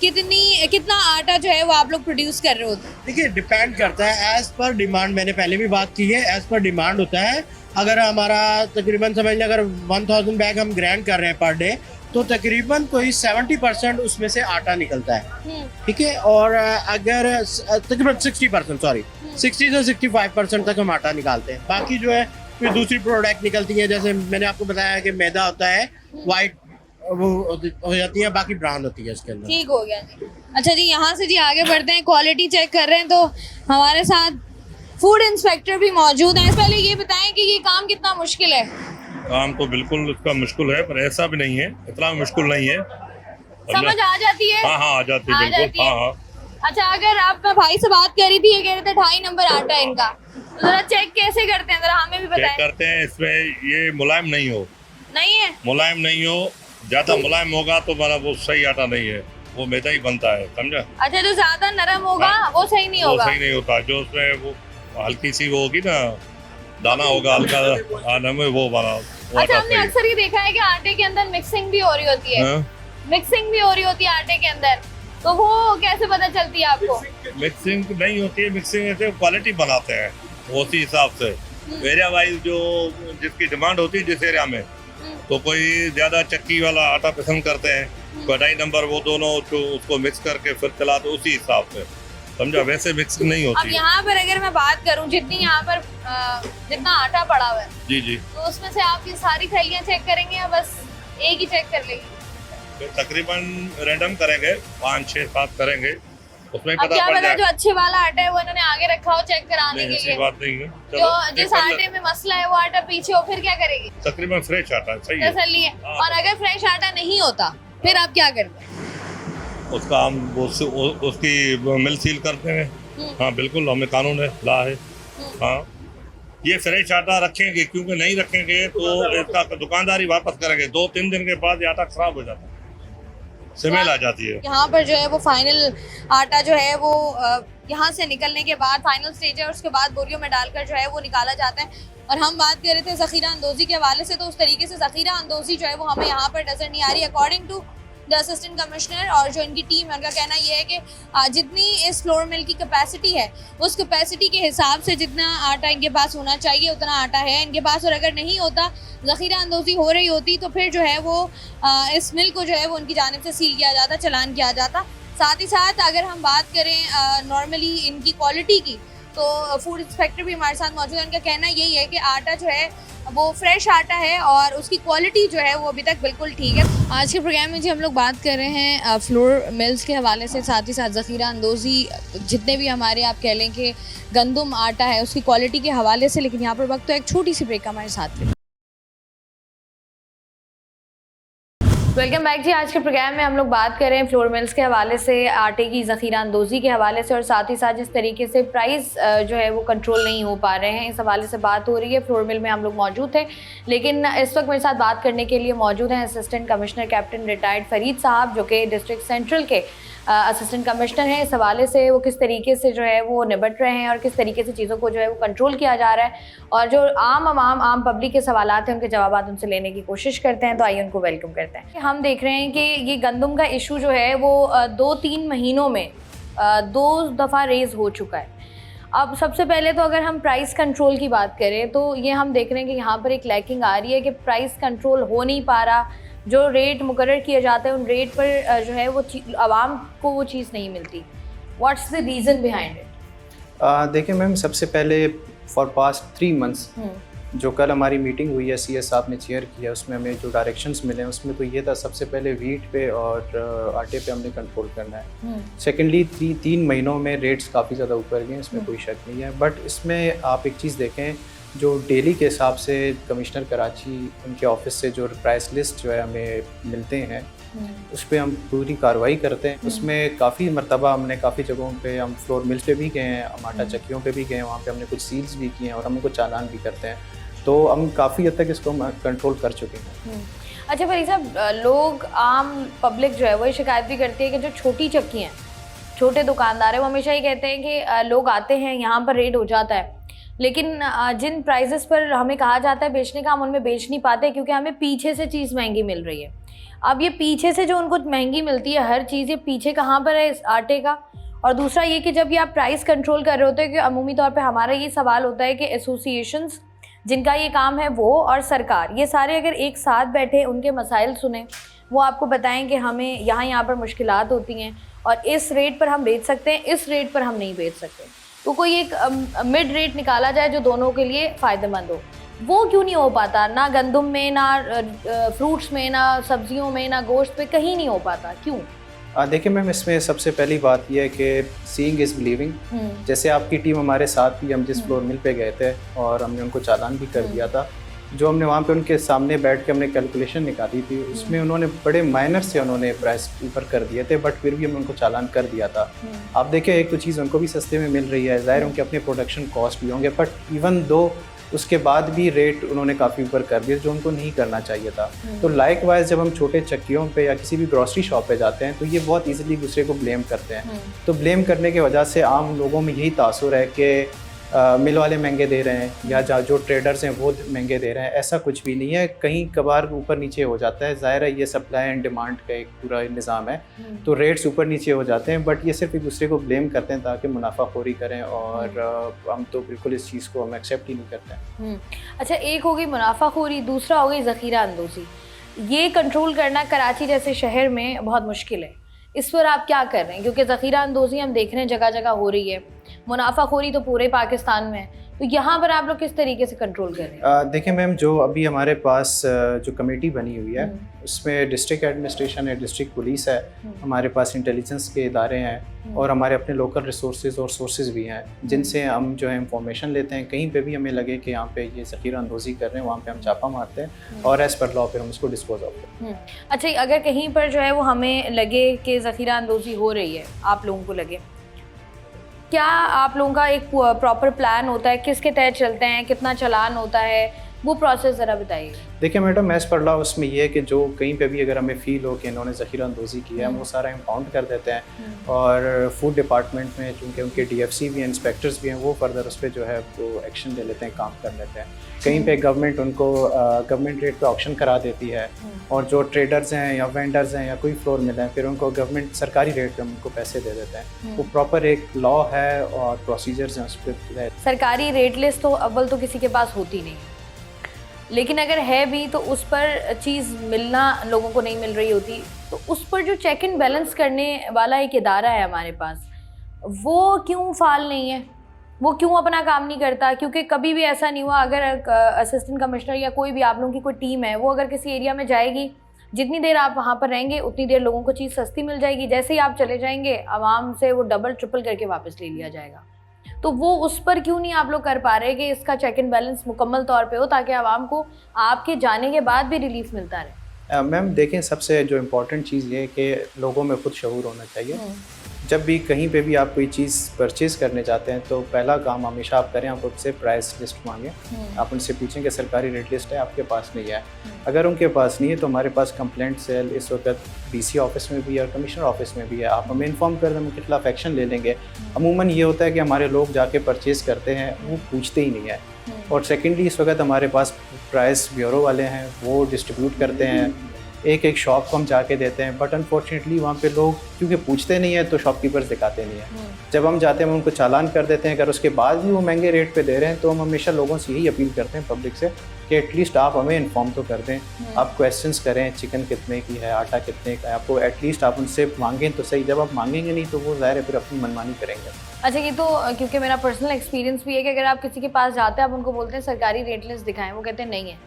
कितना आटा जो है वो आप लोग प्रोड्यूस कर रहे होते हैं? देखिए डिपेंड करता है, एज पर डिमांड, मैंने पहले भी बात की है, एज पर डिमांड होता है। अगर हमारा तकरीबन समझ लें अगर 1000 बैग हम ग्राइंड कर रहे हैं पर डे, तो तकरीबन कोई 70% उसमें से आटा निकलता है, ठीक है। और अगर तकरीबन 60 से 65% तक हम आटा निकालते हैं। बाकी जो है फिर दूसरी प्रोडक्ट निकलती है, जैसे मैंने आपको बताया कि मैदा होता है, वाइट वो हो जाती है, बाकी ब्राउन होती है इसके अंदर। ठीक हो गया जी। अच्छा जी, यहाँ से जी आगे बढ़ते हैं, क्वालिटी चेक कर रहे हैं, तो हमारे साथ फूड इंस्पेक्टर भी मौजूद हैं। पहले ये बताएं कि ये काम कितना मुश्किल है? काम तो बिल्कुल इसका मुश्किल है, पर ऐसा भी नहीं है, इतना मुश्किल नहीं है, समझ आ जाती है? हाँ आ जाती है बिल्कुल, हाँ। अच्छा, अगर आप भाई से बात करी थी, ये कह रहे थे 2.5 नंबर आटा है इनका, तो जरा चेक कैसे करते हैं, जरा हमें भी बताएं। चेक करते हैं, इसमें ये मुलायम नहीं हो, नहीं है मुलायम नहीं हो, ज्यादा मुलायम होगा तो मतलब वो सही आटा नहीं है, वो मैदा ही बनता है, समझा? अच्छा, जो ज्यादा नरम होगा वो सही नहीं होगा, वो सही नहीं होता, जो उसमें वो हल्की सी वो होगी ना, दाना होगा हल्का आने में, वो बना। अच्छा, हमने अक्सर ये देखा है कि आटे के अंदर मिक्सिंग भी हो रही होती है, मिक्सिंग भी हो रही होती है आटे के अंदर, तो वो कैसे पता चलती है आपको? मिक्सिंग नहीं होती है, मिक्सिंग ऐसे क्वालिटी बनाते हैं उसी हिसाब से, एरिया वाइज जो जिसकी डिमांड होती है जिस एरिया में, तो कोई ज्यादा चक्की वाला आटा पसंद करते हैं, 2.5 नंबर, वो दोनों उसको मिक्स करके फिर चलाते उसी हिसाब से, समझा? वैसे मिक्सिंग नहीं होती। अब यहाँ पर अगर मैं बात करूँ, जितनी यहाँ पर जितना आटा पड़ा हुआ है जी जी, तो उसमें से आप ये सारी थैलियाँ चेक करेंगे या बस एक ही चेक कर लेंगे? तकरीबन रैंडम करेंगे, 5, 6, 7 करेंगे, उसमें अब पता क्या पड़ पता जाए। जो अच्छे वाला आटा है वो इन्होंने आगे रखा हो चेक कराने नहीं, के ऐसी लिए, बात नहीं है। जो चलो, जिस एक बार आटे में मसला है वो आटा पीछे हो, फिर क्या करेगी? तकरीबन फ्रेश आता है, सही है। तसल्ली है। हाँ। और अगर फ्रेश आटा नहीं होता फिर आप क्या करते हैं? उसका हम उसकी मिल सील करते हैं। हाँ बिल्कुल, हमें कानून है, ला है। हाँ, ये फ्रेश आटा रखेंगे, क्योंकि नहीं रखेंगे तो इसका दुकानदारी वापस करेंगे। 2-3 दिन के बाद ये आटा खराब हो जाता है, स्मेल आ जाती है। यहाँ पर जो है वो फाइनल आटा जो है वो यहाँ से निकलने के बाद फाइनल स्टेज है, उसके बाद बोरियों में डालकर जो है वो निकाला जाता है। और हम बात कर रहे थे ज़ख़ीरा अंदोज़ी के हवाले से, तो उस तरीके से ज़ख़ीरा अंदोज़ी जो है वो हमें यहाँ पर नज़र नहीं आ रही according to the assistant commissioner. और जो इनकी टीम है उनका कहना ये है कि जितनी इस फ्लोर मिल की कैपेसिटी है उस कैपेसिटी के हिसाब से जितना आटा इनके पास होना चाहिए उतना आटा है इनके पास, और अगर नहीं होता, ज़ख़ीरा अंदोज़ी हो रही होती, तो फिर जो है वो इस मिल को जो है वो उनकी जानिब से सील किया जाता, चलान किया जाता। साथ ही साथ अगर हम बात करें नॉर्मली इनकी क्वालिटी की, तो फूड इंस्पेक्टर भी हमारे साथ मौजूद है। उनका कहना यही है कि आटा जो है वो फ्रेश आटा है और उसकी क्वालिटी जो है वो अभी तक बिल्कुल ठीक है। आज के प्रोग्राम में जी हम लोग बात कर रहे हैं फ्लोर मिल्स के हवाले से, साथ ही साथ ज़ख़ीरा अंदोज़ी जितने भी हमारे आप कह लें कि गंदम आटा है उसकी क्वालिटी के हवाले से। लेकिन यहाँ पर वक्त तो एक छोटी सी ब्रेक हमारे साथ है। वेलकम बैक जी। आज के प्रोग्राम में हम लोग बात कर रहे हैं फ्लोर मिल्स के हवाले से, आटे की ज़ख़ीरा अंदोज़ी के हवाले से, और साथ ही साथ जिस तरीके से प्राइस जो है वो कंट्रोल नहीं हो पा रहे हैं, इस हवाले से बात हो रही है। फ्लोर मिल में हम लोग मौजूद थे, लेकिन इस वक्त मेरे साथ बात करने के लिए मौजूद हैं assistant commissioner captain retired Farid साहब, जो कि डिस्ट्रिक्ट सेंट्रल के असिस्टेंट कमिश्नर हैं। इस हवाले से वो किस तरीके से जो है वो निपट रहे हैं और किस तरीके से चीज़ों को जो है वो कंट्रोल किया जा रहा है, और जो आम पब्लिक के सवालात हैं उनके जवाब उनसे लेने की कोशिश करते हैं। तो आइए उनको वेलकम करते हैं। हम देख रहे हैं कि ये गंदम का इशू जो है वो 2-3 महीनों में 2 दफ़ा रेज़ हो चुका है। अब सबसे पहले तो अगर हम प्राइस कंट्रोल की बात करें तो ये हम देख रहे हैं कि यहाँ पर एक लैकिंग आ रही है कि प्राइस कंट्रोल हो नहीं पा रहा, जो रेट मुकर्रर किए जाते हैं उन रेट पर जो है वो आवाम को वो चीज़ नहीं मिलती। What's the reason behind it? देखिए मैम, सबसे पहले फॉर पास्ट 3 मंथ्स जो कल हमारी मीटिंग हुई है, CS साहब ने चेयर किया, उसमें हमें जो डायरेक्शंस मिले हैं उसमें तो ये था, सबसे पहले वीट पे और आटे पे हमने कंट्रोल करना है। सेकेंडली 3 महीनों में रेट्स काफ़ी ज़्यादा ऊपर गए, इसमें कोई शक नहीं है। बट इसमें आप एक चीज़ देखें, जो डेली के हिसाब से कमिश्नर कराची उनके ऑफिस से जो प्राइस लिस्ट जो है हमें मिलते हैं उस पर हम पूरी कार्रवाई करते हैं। उसमें काफ़ी मरतबा हमने काफ़ी जगहों पे हम फ्लोर मिल्स पे भी गए हैं, हम आटा चक्कियों पे भी गए हैं, वहाँ पे हमने कुछ सील्स भी किए हैं और हम उनको चालान भी करते हैं। तो हम काफ़ी हद तक इसको हम कंट्रोल कर चुके हैं। अच्छा फरीद साहब, लोग आम पब्लिक जो है वो शिकायत भी करती है कि जो छोटी चक्की हैं, छोटे दुकानदार हैं, वो हमेशा ये कहते हैं कि लोग आते हैं यहाँ पर रेट हो जाता है, लेकिन जिन प्राइसेस पर हमें कहा जाता है बेचने का, हम उनमें बेच नहीं पाते क्योंकि हमें पीछे से चीज़ महंगी मिल रही है। अब ये पीछे से जो उनको महंगी मिलती है हर चीज़, ये पीछे कहाँ पर है इस आटे का? और दूसरा ये कि जब ये आप प्राइस कंट्रोल कर रहे होते हैं, कि अमूमी तौर पे हमारा ये सवाल होता है कि एसोसिएशंस जिनका ये काम है वो और सरकार, ये सारे अगर एक साथ बैठे उनके मसाइल सुने, वो आपको बताएं कि हमें यहाँ पर मुश्किलात होती हैं और इस रेट पर हम बेच सकते हैं, इस रेट पर हम नहीं बेच सकते, तो कोई एक मिड रेट निकाला जाए जो दोनों के लिए फ़ायदेमंद हो। वो क्यों नहीं हो पाता? ना गंदम में, ना फ्रूट्स में, ना सब्जियों में, ना गोश्त पे, कहीं नहीं हो पाता, क्यों? देखिए मैम, इसमें सबसे पहली बात यह है कि सीइंग इज़ बिलीविंग। जैसे आपकी टीम हमारे साथ भी, हम जिस फ्लोर मिल पे गए थे और हमने उनको चालान भी कर दिया था, जो हमने वहाँ पे उनके सामने बैठ के हमने कैलकुलेशन निकाली थी, उसमें उन्होंने बड़े माइनर से उन्होंने प्राइस ऊपर कर दिए थे, बट फिर भी हमने उनको चालान कर दिया था। आप देखिए, एक तो चीज़ उनको भी सस्ते में मिल रही है, ज़ाहिर उनके अपने प्रोडक्शन कॉस्ट भी होंगे, बट इवन दो उसके बाद भी रेट उन्होंने काफ़ी ऊपर कर दिया, जो उनको नहीं करना चाहिए था। तो लाइक वाइज जब हम छोटे चक्कियों पे या किसी भी ग्रॉसरी शॉप पे जाते हैं तो ये बहुत इजीली दूसरे को ब्लेम करते हैं। तो ब्लेम करने की वजह से आम लोगों में यही तासुर है कि मिल वाले महंगे दे रहे हैं या जो ट्रेडर्स हैं वो महंगे दे रहे हैं। ऐसा कुछ भी नहीं है, कहीं कभार ऊपर नीचे हो जाता है, ज़ाहिर है ये सप्लाई एंड डिमांड का एक पूरा निज़ाम है, तो रेट्स ऊपर नीचे हो जाते हैं, बट ये सिर्फ एक दूसरे को ब्लेम करते हैं ताकि मुनाफाखोरी करें, और हम तो बिल्कुल इस चीज़ को हम एक्सेप्ट ही नहीं करते हैं। अच्छा, एक हो गई मुनाफाखोरी, दूसरा हो गई ज़ख़ीरा अंदोज़ी। ये कंट्रोल करना कराची जैसे शहर में बहुत मुश्किल है, इस पर आप क्या कर रहे हैं? क्योंकि ज़ख़ीरा अंदोज़ी हम देख रहे हैं जगह जगह हो रही है, मुनाफाखोरी तो पूरे पाकिस्तान में है, तो यहाँ पर आप लोग किस तरीके से कंट्रोल कर रहे हैं? देखिए मैम, जो अभी हमारे पास जो कमेटी बनी हुई है उसमें डिस्ट्रिक्ट एडमिनिस्ट्रेशन है, डिस्ट्रिक्ट पुलिस है, हमारे पास इंटेलिजेंस के इदारे हैं और हमारे अपने लोकल रिसोर्सेज और सोर्सेज भी हैं जिनसे हम जो है इंफॉर्मेशन लेते हैं। कहीं पे भी हमें लगे कि यहाँ पे ये ज़ख़ीरा अंदोज़ी कर रहे हैं, वहाँ पे हम छापा मारते हैं और एज़ पर लॉ पे हम उसको डिस्पोज ऑफ करते हैं। अच्छा, अगर कहीं पर जो है वो हमें लगे कि ज़ख़ीरा अंदोज़ी हो रही है, आप लोगों को लगे, क्या आप लोगों का एक प्रॉपर प्लान होता है? किसके तहत चलते हैं? कितना चालान होता है? वो प्रोसेस ज़रा बताइए। देखिए मैडम, एज़ पर लॉ उसमें ये है कि जो कहीं पे भी अगर हमें फ़ील हो कि इन्होंने ज़ख़ीरा अंदोज़ी की है, हम वो सारा इम्पाउंड कर देते हैं और फूड डिपार्टमेंट में चूँकि उनके DFC भी हैं, इंस्पेक्टर्स भी हैं, वो फर्दर उस पर जो है वो एक्शन ले लेते हैं, काम कर लेते हैं। कहीं पे गवर्नमेंट उनको गवर्नमेंट रेट पे ऑक्शन करा देती है और जो ट्रेडर्स हैं या वेंडर्स हैं या कोई फ्लोर मिल है, फिर उनको गवर्नमेंट सरकारी रेट पे उनको पैसे दे देते हैं। वो प्रॉपर एक लॉ है और प्रोसीजर्स हैं उस पर। सरकारी रेट लिस्ट तो अव्वल तो किसी के पास होती नहीं है, लेकिन अगर है भी तो उस पर चीज़ मिलना लोगों को नहीं मिल रही होती, तो उस पर जो चेक एंड बैलेंस करने वाला एक इदारा है हमारे पास, वो क्यों फाल नहीं है? वो क्यों अपना काम नहीं करता? क्योंकि कभी भी ऐसा नहीं हुआ, अगर असिस्टेंट कमिश्नर या कोई भी आप लोगों की कोई टीम है, वो अगर किसी एरिया में जाएगी, जितनी देर आप वहाँ पर रहेंगे उतनी देर लोगों को चीज़ सस्ती मिल जाएगी। जैसे ही आप चले जाएंगे, आवाम से वो डबल ट्रिपल करके वापस ले लिया जाएगा। तो वो उस पर क्यों नहीं आप लोग कर पा रहे कि इसका चेक एंड बैलेंस मुकम्मल तौर पे हो, ताकि आवाम को आपके जाने के बाद भी रिलीफ मिलता रहे? मैम देखें, सबसे जो इम्पोर्टेंट चीज़ ये है कि लोगों में खुद शऊर होना चाहिए। जब भी कहीं पे भी आप कोई चीज़ परचेज़ करने जाते हैं तो पहला काम हमेशा आप करें, आप उनसे प्राइस लिस्ट मांगें। आप उनसे पूछें कि सरकारी रेट लिस्ट है, आपके पास नहीं है। अगर उनके पास नहीं है तो हमारे पास कंप्लेंट सेल इस वक्त DC ऑफिस में भी है और कमिश्नर ऑफिस में भी है। आप हमें इन्फॉर्म कर दें, हम उनके खिलाफ एक्शन ले लेंगे। अमूमन ये होता है कि हमारे लोग जाके परचेज़ करते हैं, वो पूछते ही नहीं है। और सेकेंडली इस वक्त हमारे पास प्राइस ब्यूरो वाले हैं, वो डिस्ट्रीब्यूट करते हैं, एक एक शॉप को हम जाके देते हैं। बट अनफॉर्चुनेटली वहाँ पे लोग क्योंकि पूछते नहीं है तो शॉपकीपर्स दिखाते नहीं है। जब हम जाते हैं हम उनको चालान कर देते हैं। अगर उसके बाद भी वो महंगे रेट पे दे रहे हैं तो हम हमेशा लोगों से यही अपील करते हैं, पब्लिक से, कि एटलीस्ट आप हमें इन्फॉर्म तो कर दें। आप क्वेश्चंस करें, चिकन कितने की है, आटा कितने का है, आपको एटलीस्ट आप उनसे मांगें तो सही। जब आप मांगेंगे नहीं तो वो ज़ाहिर है फिर अपनी मनमानी करेंगे। अच्छा, ये तो क्योंकि मेरा पर्सनल एक्सपीरियंस भी है कि अगर आप किसी के पास जाते हैं, आप उनको बोलते हैं सरकारी रेट लिस्ट दिखाएं, वो कहते हैं नहीं है।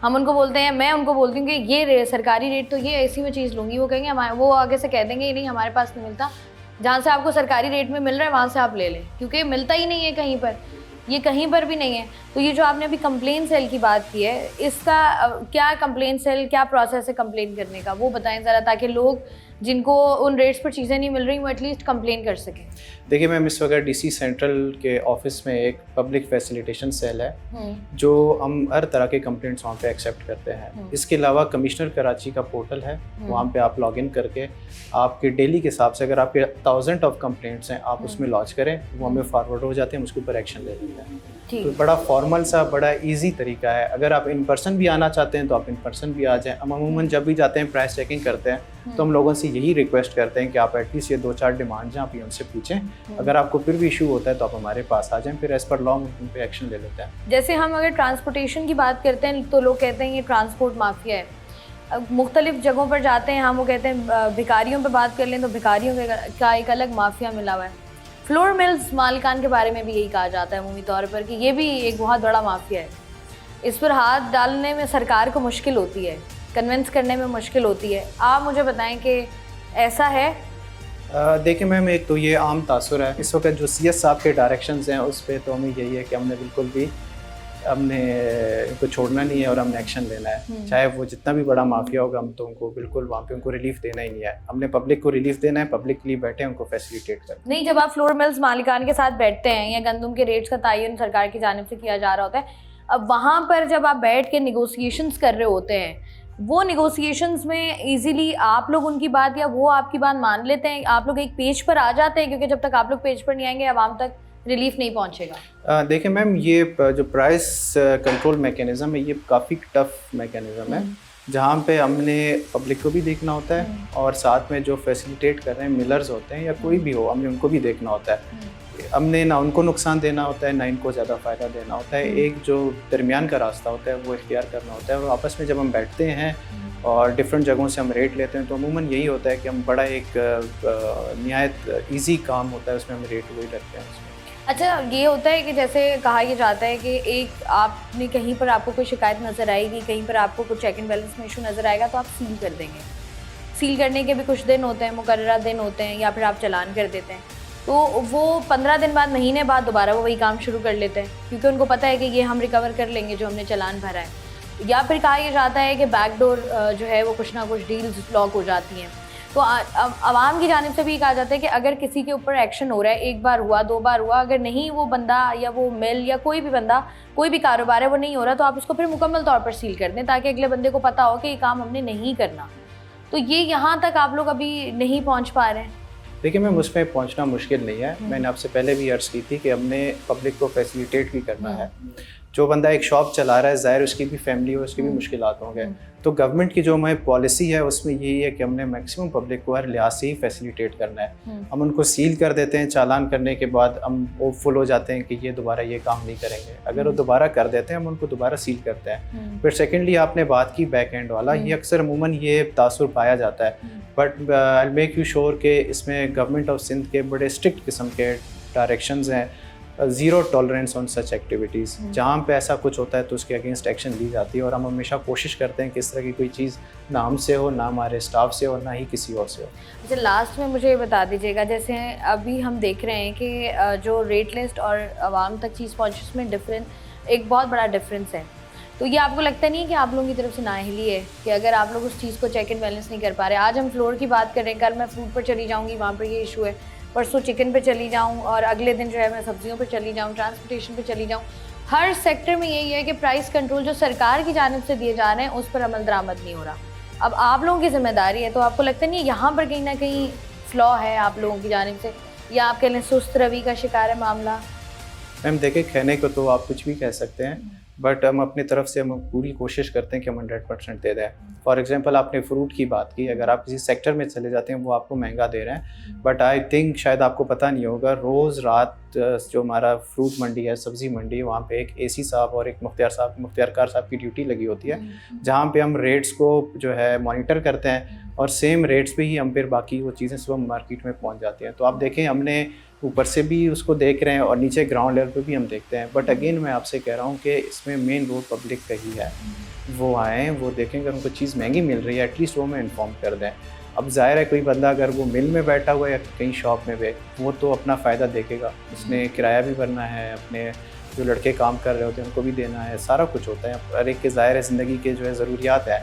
हम उनको बोलते हैं, मैं उनको बोलती हूँ कि ये सरकारी रेट तो ये ऐसी में चीज़ लूँगी, वो कहेंगे हमारे, वो आगे से कह देंगे नहीं हमारे पास नहीं मिलता, जहाँ से आपको सरकारी रेट में मिल रहा है वहाँ से आप ले लें, क्योंकि मिलता ही नहीं है कहीं पर, ये कहीं पर भी नहीं है। तो ये जो आपने अभी कंप्लेन सेल की बात की है, इसका क्या कंप्लेन सेल, क्या प्रोसेस है कंप्लेन करने का, वो बताएं ज़रा, ताकि लोग जिनको उन रेट्स पर चीज़ें नहीं मिल रही वो एटलीस्ट कंप्लेन कर सकें। देखिए मैम, इस वक्त DC सेंट्रल के ऑफिस में एक पब्लिक फैसिलिटेशन सेल है जो हम हर तरह के कंप्लेंट्स वहाँ पे एक्सेप्ट करते हैं। इसके अलावा कमिश्नर कराची का पोर्टल है, वहाँ पे आप लॉगिन करके आपके डेली के हिसाब से अगर आपके 1000 ऑफ कंप्लेंट्स हैं आप उसमें लॉन्च करें, वो हमें फॉरवर्ड हो जाते हैं, हम उसके ऊपर एक्शन ले लेते हैं। तो बड़ा फॉर्मल सा, बड़ा इजी तरीका है। अगर आप इन पर्सन भी आना चाहते हैं तो आप इन पर्सन भी आ जाएं। हम अमूमन जब भी जाते हैं प्राइस चेकिंग करते हैं तो हम लोगों से यही रिक्वेस्ट करते हैं कि आप एटलीस्ट ये 2-4 डिमांड जहाँ आप उनसे पूछें। अगर आपको फिर भी इशू होता है तो आप हमारे पास आ जाएं, फिर एज पर लॉ उन पे एक्शन ले लेते हैं। जैसे हम अगर ट्रांसपोर्टेशन की बात करते हैं तो लोग कहते हैं ये ट्रांसपोर्ट माफिया है। मुख्तलिफ जगहों पर जाते हैं हम, वो कहते हैं भिखारियों पर बात कर लें तो भिखारियों का एक अलग माफिया मिला हुआ है। फ्लोर मिल्स मालिकान के बारे में भी यही कहा जाता है अमूमी तौर पर कि ये भी एक बहुत बड़ा माफिया है। इस पर हाथ डालने में सरकार को मुश्किल होती है, कन्विंस करने में मुश्किल होती है। आप मुझे बताएं कि ऐसा है? देखिए मैम, एक तो ये आम तासुर है इस वक्त जो CS साहब के डायरेक्शंस हैं उस पर, तो हमें यही है कि हमने बिल्कुल भी हमने इनको छोड़ना नहीं है और हमने एक्शन लेना है। चाहे वो जितना भी बड़ा माफिया होगा, हम तो उनको बिल्कुल वहाँ पे उनको रिलीफ देना ही नहीं है। हमने पब्लिक को रिलीफ देना है, पब्लिक के लिए बैठे हैं, उनको फैसिलिटेट करना। नहीं, जब आप फ्लोर मिल्स मालिकान के साथ बैठते हैं या गंदम के रेट्स का तयन सरकार की जानिब से किया जा रहा होता है, अब वहाँ पर जब आप बैठ के निगोसिएशंस कर रहे होते हैं, वो निगोसिएशंस में इजीली आप लोग उनकी बात या वो आपकी बात मान लेते हैं? आप लोग एक पेज पर आ जाते हैं? क्योंकि जब तक आप लोग पेज पर नहीं आएंगे आवाम तक रिलीफ नहीं पहुंचेगा। देखिए मैम, ये जो प्राइस कंट्रोल मैकेनिज़्म है ये काफ़ी टफ मैकेनिज़्म है, जहाँ पे हमने पब्लिक को भी देखना होता है और साथ में जो फैसिलिटेट कर रहे हैं मिलर्स होते हैं या कोई भी हो, हमने उनको भी देखना होता है। हमने ना उनको नुकसान देना होता है ना इनको ज़्यादा फ़ायदा देना होता है। एक जो दरमियान का रास्ता होता है वो इख्तियार करना होता है। और आपस में जब हम बैठते हैं और डिफरेंट जगहों से हम रेट लेते हैं तो अमूमन यही होता है कि हम बड़ा एक निहायत ईजी काम होता है उसमें हम रेट वही रखते हैं उसमें। अच्छा, ये होता है कि जैसे कहा यह जाता है कि एक आपने कहीं पर आपको कोई शिकायत नज़र आएगी, कहीं पर आपको कुछ चेक एंड बैलेंस में इशू नज़र आएगा तो आप सील कर देंगे। सील करने के भी कुछ दिन होते हैं, मुकर्ररा दिन होते हैं, या फिर आप चालान कर देते हैं। तो वो 15 दिन बाद, महीने बाद दोबारा वो वही काम शुरू कर लेते हैं, क्योंकि उनको पता है कि ये हम रिकवर कर लेंगे जो हमने चालान भरा है। या फिर कहा यह जाता है कि बैकडोर जो है वो कुछ ना कुछ डील्स ब्लॉक हो जाती हैं। तो आवाम की जानिब से भी कहा जाता है कि अगर किसी के ऊपर एक्शन हो रहा है, एक बार हुआ, 2 बार हुआ, अगर नहीं वो बंदा या वो मिल या कोई भी बंदा, कोई भी कारोबार है वो नहीं हो रहा, तो आप उसको फिर मुकम्मल तौर पर सील कर दें, ताकि अगले बंदे को पता हो कि ये काम हमने नहीं करना। तो ये यहाँ तक आप लोग अभी नहीं पहुँच पा रहे हैं? देखिए मैम, उसमें पहुंचना मुश्किल नहीं है। मैंने आपसे पहले भी अर्ज़ की थी कि हमने पब्लिक को फैसिलिटेट भी करना है। जो बंदा एक शॉप चला रहा है, ज़ाहिर उसकी भी फैमिली हो, उसकी भी मुश्किलात होंगे। तो गवर्नमेंट की जो हमारी पॉलिसी है उसमें यही है कि हमने मैक्सिमम पब्लिक को हर लिहाज से ही फैसिलिटेट करना है। हम उनको सील कर देते हैं, चालान करने के बाद हम होपफुल हो जाते हैं कि ये दोबारा ये काम नहीं करेंगे। अगर वो दोबारा कर देते हैं, हम उनको दोबारा सील करते हैं। फिर सेकेंडली आपने बात की बैक एंड वाला, ये अक्सर अमूमन ये तासुर पाया जाता है, but I make you sure कि इसमें गवर्नमेंट ऑफ सिंध के बड़े स्ट्रिक्ट किस्म के डायरेक्शंस हैं। 0 टॉलरेंस ऑन सच एक्टिविटीज़। जहाँ पे ऐसा कुछ होता है तो उसके अगेंस्ट एक्शन ली जाती है, और हम हमेशा कोशिश करते हैं कि इस तरह की कोई चीज़ ना हमसे हो, ना हमारे स्टाफ से हो, ना ही किसी और से हो। अच्छा, लास्ट में मुझे ये बता दीजिएगा, जैसे अभी हम देख रहे हैं कि जो रेट लिस्ट और आवाम तक चीज़ पहुँची उसमें डिफरेंस, एक बहुत बड़ा डिफरेंस है। तो ये आपको लगता नहीं है कि आप लोगों की तरफ से नाअहली है कि अगर आप लोग उस चीज़ को चेक एंड बैलेंस नहीं कर पा रहे? आज हम फ्लोर की बात कर रहे हैं, कल मैं फ्रूट पर चली जाऊँगी, वहाँ पर ये इशू है, परसों चिकन पे चली जाऊँ, और अगले दिन जो है मैं सब्जियों पे चली जाऊँ, ट्रांसपोर्टेशन पे चली जाऊँ। हर सेक्टर में यही है कि प्राइस कंट्रोल जो सरकार की जानिब से दिए जा रहे हैं उस पर अमल दरामद नहीं हो रहा। अब आप लोगों की जिम्मेदारी है, तो आपको लगता नहीं है यहाँ पर कहीं ना कहीं फ्लॉ है आप लोगों की जानिब से, या आप कह लें सुस्त रवि का शिकार है मामला? मैम देखिए, कहने को तो आप कुछ भी कह सकते हैं, बट हम अपनी तरफ से हम पूरी कोशिश करते हैं कि हम 100% दे दें। फॉर एग्जांपल आपने फ्रूट की बात की, अगर आप किसी सेक्टर में चले जाते हैं वो आपको महंगा दे रहे हैं, बट आई थिंक शायद आपको पता नहीं होगा, रोज़ रात जो हमारा फ्रूट मंडी है, सब्ज़ी मंडी है, वहाँ पे एक एसी साहब और एक मुख्तियार साहब की ड्यूटी लगी होती है, जहाँ पे हम रेट्स को जो है मॉनिटर करते हैं, और सेम रेट्स पे ही हम फिर बाकी वो चीज़ें सुबह मार्केट में पहुँच जाती हैं। तो आप देखें, हमने ऊपर से भी उसको देख रहे हैं और नीचे ग्राउंड लेवल पे भी हम देखते हैं, बट अगेन मैं आपसे कह रहा हूँ कि इसमें मेन रोल पब्लिक का ही है। वो आएँ, वो देखें, अगर उनको चीज़ महंगी मिल रही है एटलीस्ट वो हमें इन्फॉर्म कर दें। अब ज़ाहिर है कोई बंदा अगर वो मिल में बैठा हुआ है या कहीं शॉप में भी, वो तो अपना फ़ायदा देखेगा, उसने किराया भी भरना है, अपने जो लड़के काम कर रहे होते हैं उनको भी देना है, सारा कुछ होता है। हर एक के ज़ाहिर है ज़िंदगी के जो है ज़रूरियात है,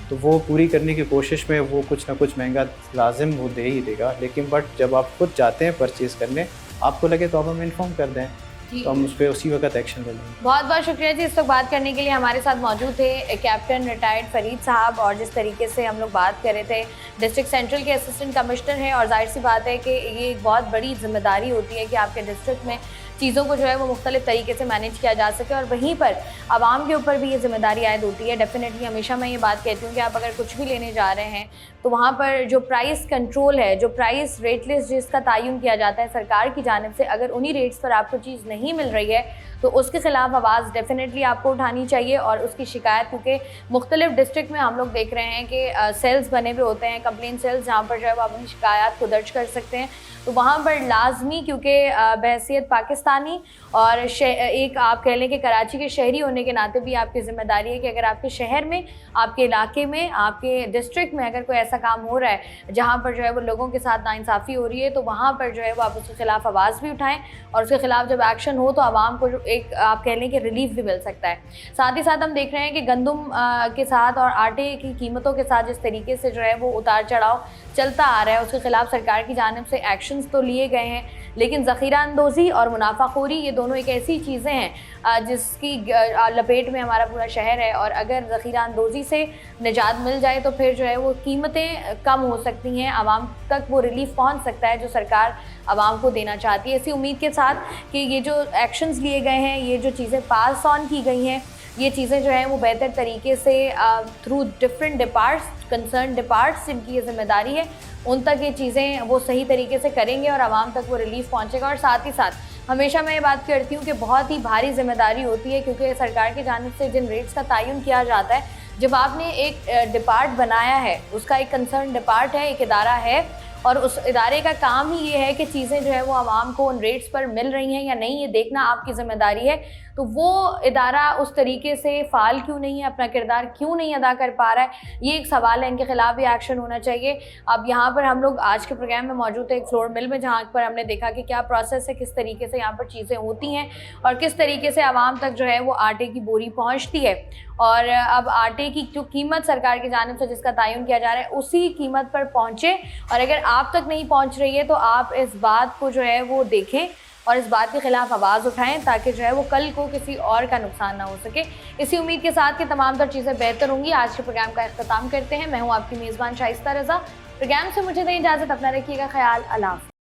तो वो पूरी करने की कोशिश में वो कुछ ना कुछ महंगा लाजिम वो दे ही देगा। लेकिन बट जब आप खुद जाते हैं परचेज़ करने, आपको लगे तो आप हमें इन्फॉर्म कर दें, तो हम उस पर उसी वक्त एक्शन ले लेंगे। बहुत बहुत शुक्रिया जी, इस वक्त बात करने के लिए हमारे साथ मौजूद थे कैप्टन रिटायर्ड फरीद साहब, और जिस तरीके से हम लोग बात कर रहे थे, डिस्ट्रिक्ट सेंट्रल के असिस्टेंट कमिश्नर हैं, और जाहिर सी बात है कि ये एक बहुत बड़ी जिम्मेदारी होती है कि आपके डिस्ट्रिक्ट में चीज़ों को जो है वो मुख्तलिफ तरीके से मैनेज किया जा सके, और वहीं पर आवाम के ऊपर भी ये जिम्मेदारी आयद होती है। डेफिनेटली हमेशा मैं ये बात कहती हूँ कि आप अगर कुछ भी लेने जा रहे हैं तो वहाँ पर जो प्राइस कंट्रोल है, जो प्राइस रेट लिस्ट जिसका तयन किया जाता है सरकार की जानिब से, अगर उन्हीं रेट्स पर आपको चीज़ नहीं मिल रही है तो उसके खिलाफ आवाज़ डेफिनेटली आपको उठानी चाहिए, और उसकी शिकायत, क्योंकि मुख्तलिफ डिस्ट्रिक्ट में हम लोग देख रहे हैं कि सेल्स बने हुए होते हैं, कंप्लेन सेल्स, जहाँ पर जो है वो अपनी शिकायत को दर्ज कर सकते हैं। तो वहाँ पर लाजमी, क्योंकि बहैसियत पाकिस्तानी और एक आप कह लें कि कराची के शहरी होने के नाते भी आपकी ज़िम्मेदारी है कि अगर आपके शहर में, आपके इलाके में, आपके डिस्ट्रिक्ट में अगर कोई ऐसा काम हो रहा है जहाँ पर जो है वो लोगों के साथ नाइंसाफ़ी हो रही है, तो वहाँ पर जो है वो आप उसके खिलाफ आवाज़ भी उठाएं, और उसके खिलाफ जब एक्शन हो तो आवाम को एक आप कह लें कि रिलीफ भी मिल सकता है। साथ ही साथ हम देख रहे हैं कि गंदम के साथ और आटे की कीमतों के साथ जिस तरीके से जो है वो उतार चढ़ाव चलता आ रहा है, उसके खिलाफ सरकार की जानिब से एक्शंस तो लिए गए हैं, लेकिन ज़ख़ीरा अंदोज़ी और मुनाफाखोरी ये दोनों एक ऐसी चीज़ें हैं जिसकी लपेट में हमारा पूरा शहर है, और अगर ज़ख़ीरा अंदोज़ी से निजात मिल जाए तो फिर जो है वो कीमतें कम हो सकती हैं, आवाम तक वो रिलीफ पहुंच सकता है जो सरकार आवाम को देना चाहती है। इसी उम्मीद के साथ कि ये जो एक्शंस लिए गए हैं, ये जो चीज़ें पास ऑन की गई हैं, ये चीज़ें जो हैं वो बेहतर तरीके से through different departs, concern departs जिनकी ये जिम्मेदारी है, उन तक ये चीज़ें वो सही तरीके से करेंगे और आवाम तक वो रिलीफ पहुंचेगा। और साथ ही साथ हमेशा मैं ये बात करती हूँ कि बहुत ही भारी जिम्मेदारी होती है, क्योंकि सरकार की जानिब से जिन रेट्स का तयन किया जाता है, जब आपने एक डिपार्ट बनाया है, उसका एक कंसर्न डिपार्ट है, एक इदारा है, और उस इदारे का काम ही ये है कि चीज़ें जो है वो आवाम को उन रेट्स पर मिल रही हैं या नहीं, ये देखना आपकी ज़िम्मेदारी है। तो वो इदारा उस तरीके से फ़ाल क्यों नहीं है, अपना किरदार क्यों नहीं अदा कर पा रहा है, ये एक सवाल है। इनके खिलाफ भी एक्शन होना चाहिए। अब यहाँ पर हम लोग आज के प्रोग्राम में मौजूद थे एक फ्लोर मिल में, जहाँ पर हमने देखा कि क्या प्रोसेस है, किस तरीके से यहाँ पर चीज़ें होती हैं और किस तरीके से आवाम तक जो है वो आटे की बोरी पहुँचती है। और अब आटे की जो कीमत सरकार की जानिब से जिसका तयन किया जा रहा है उसी कीमत पर पहुँचे, और अगर आप तक नहीं पहुँच रही है तो आप इस बात को जो है वो देखें और इस बात के खिलाफ आवाज़ उठाएं, ताकि जो है वो कल को किसी और का नुकसान ना हो सके। इसी उम्मीद के साथ कि तमाम तर चीज़ें बेहतर होंगी, आज के प्रोग्राम का इख्तिताम करते हैं। मैं हूँ आपकी मेज़बान शाइस्ता रज़ा। प्रोग्राम से मुझे दें इजाज़त, अपना रखिएगा ख्याल। अल्लाह हाफ़िज़।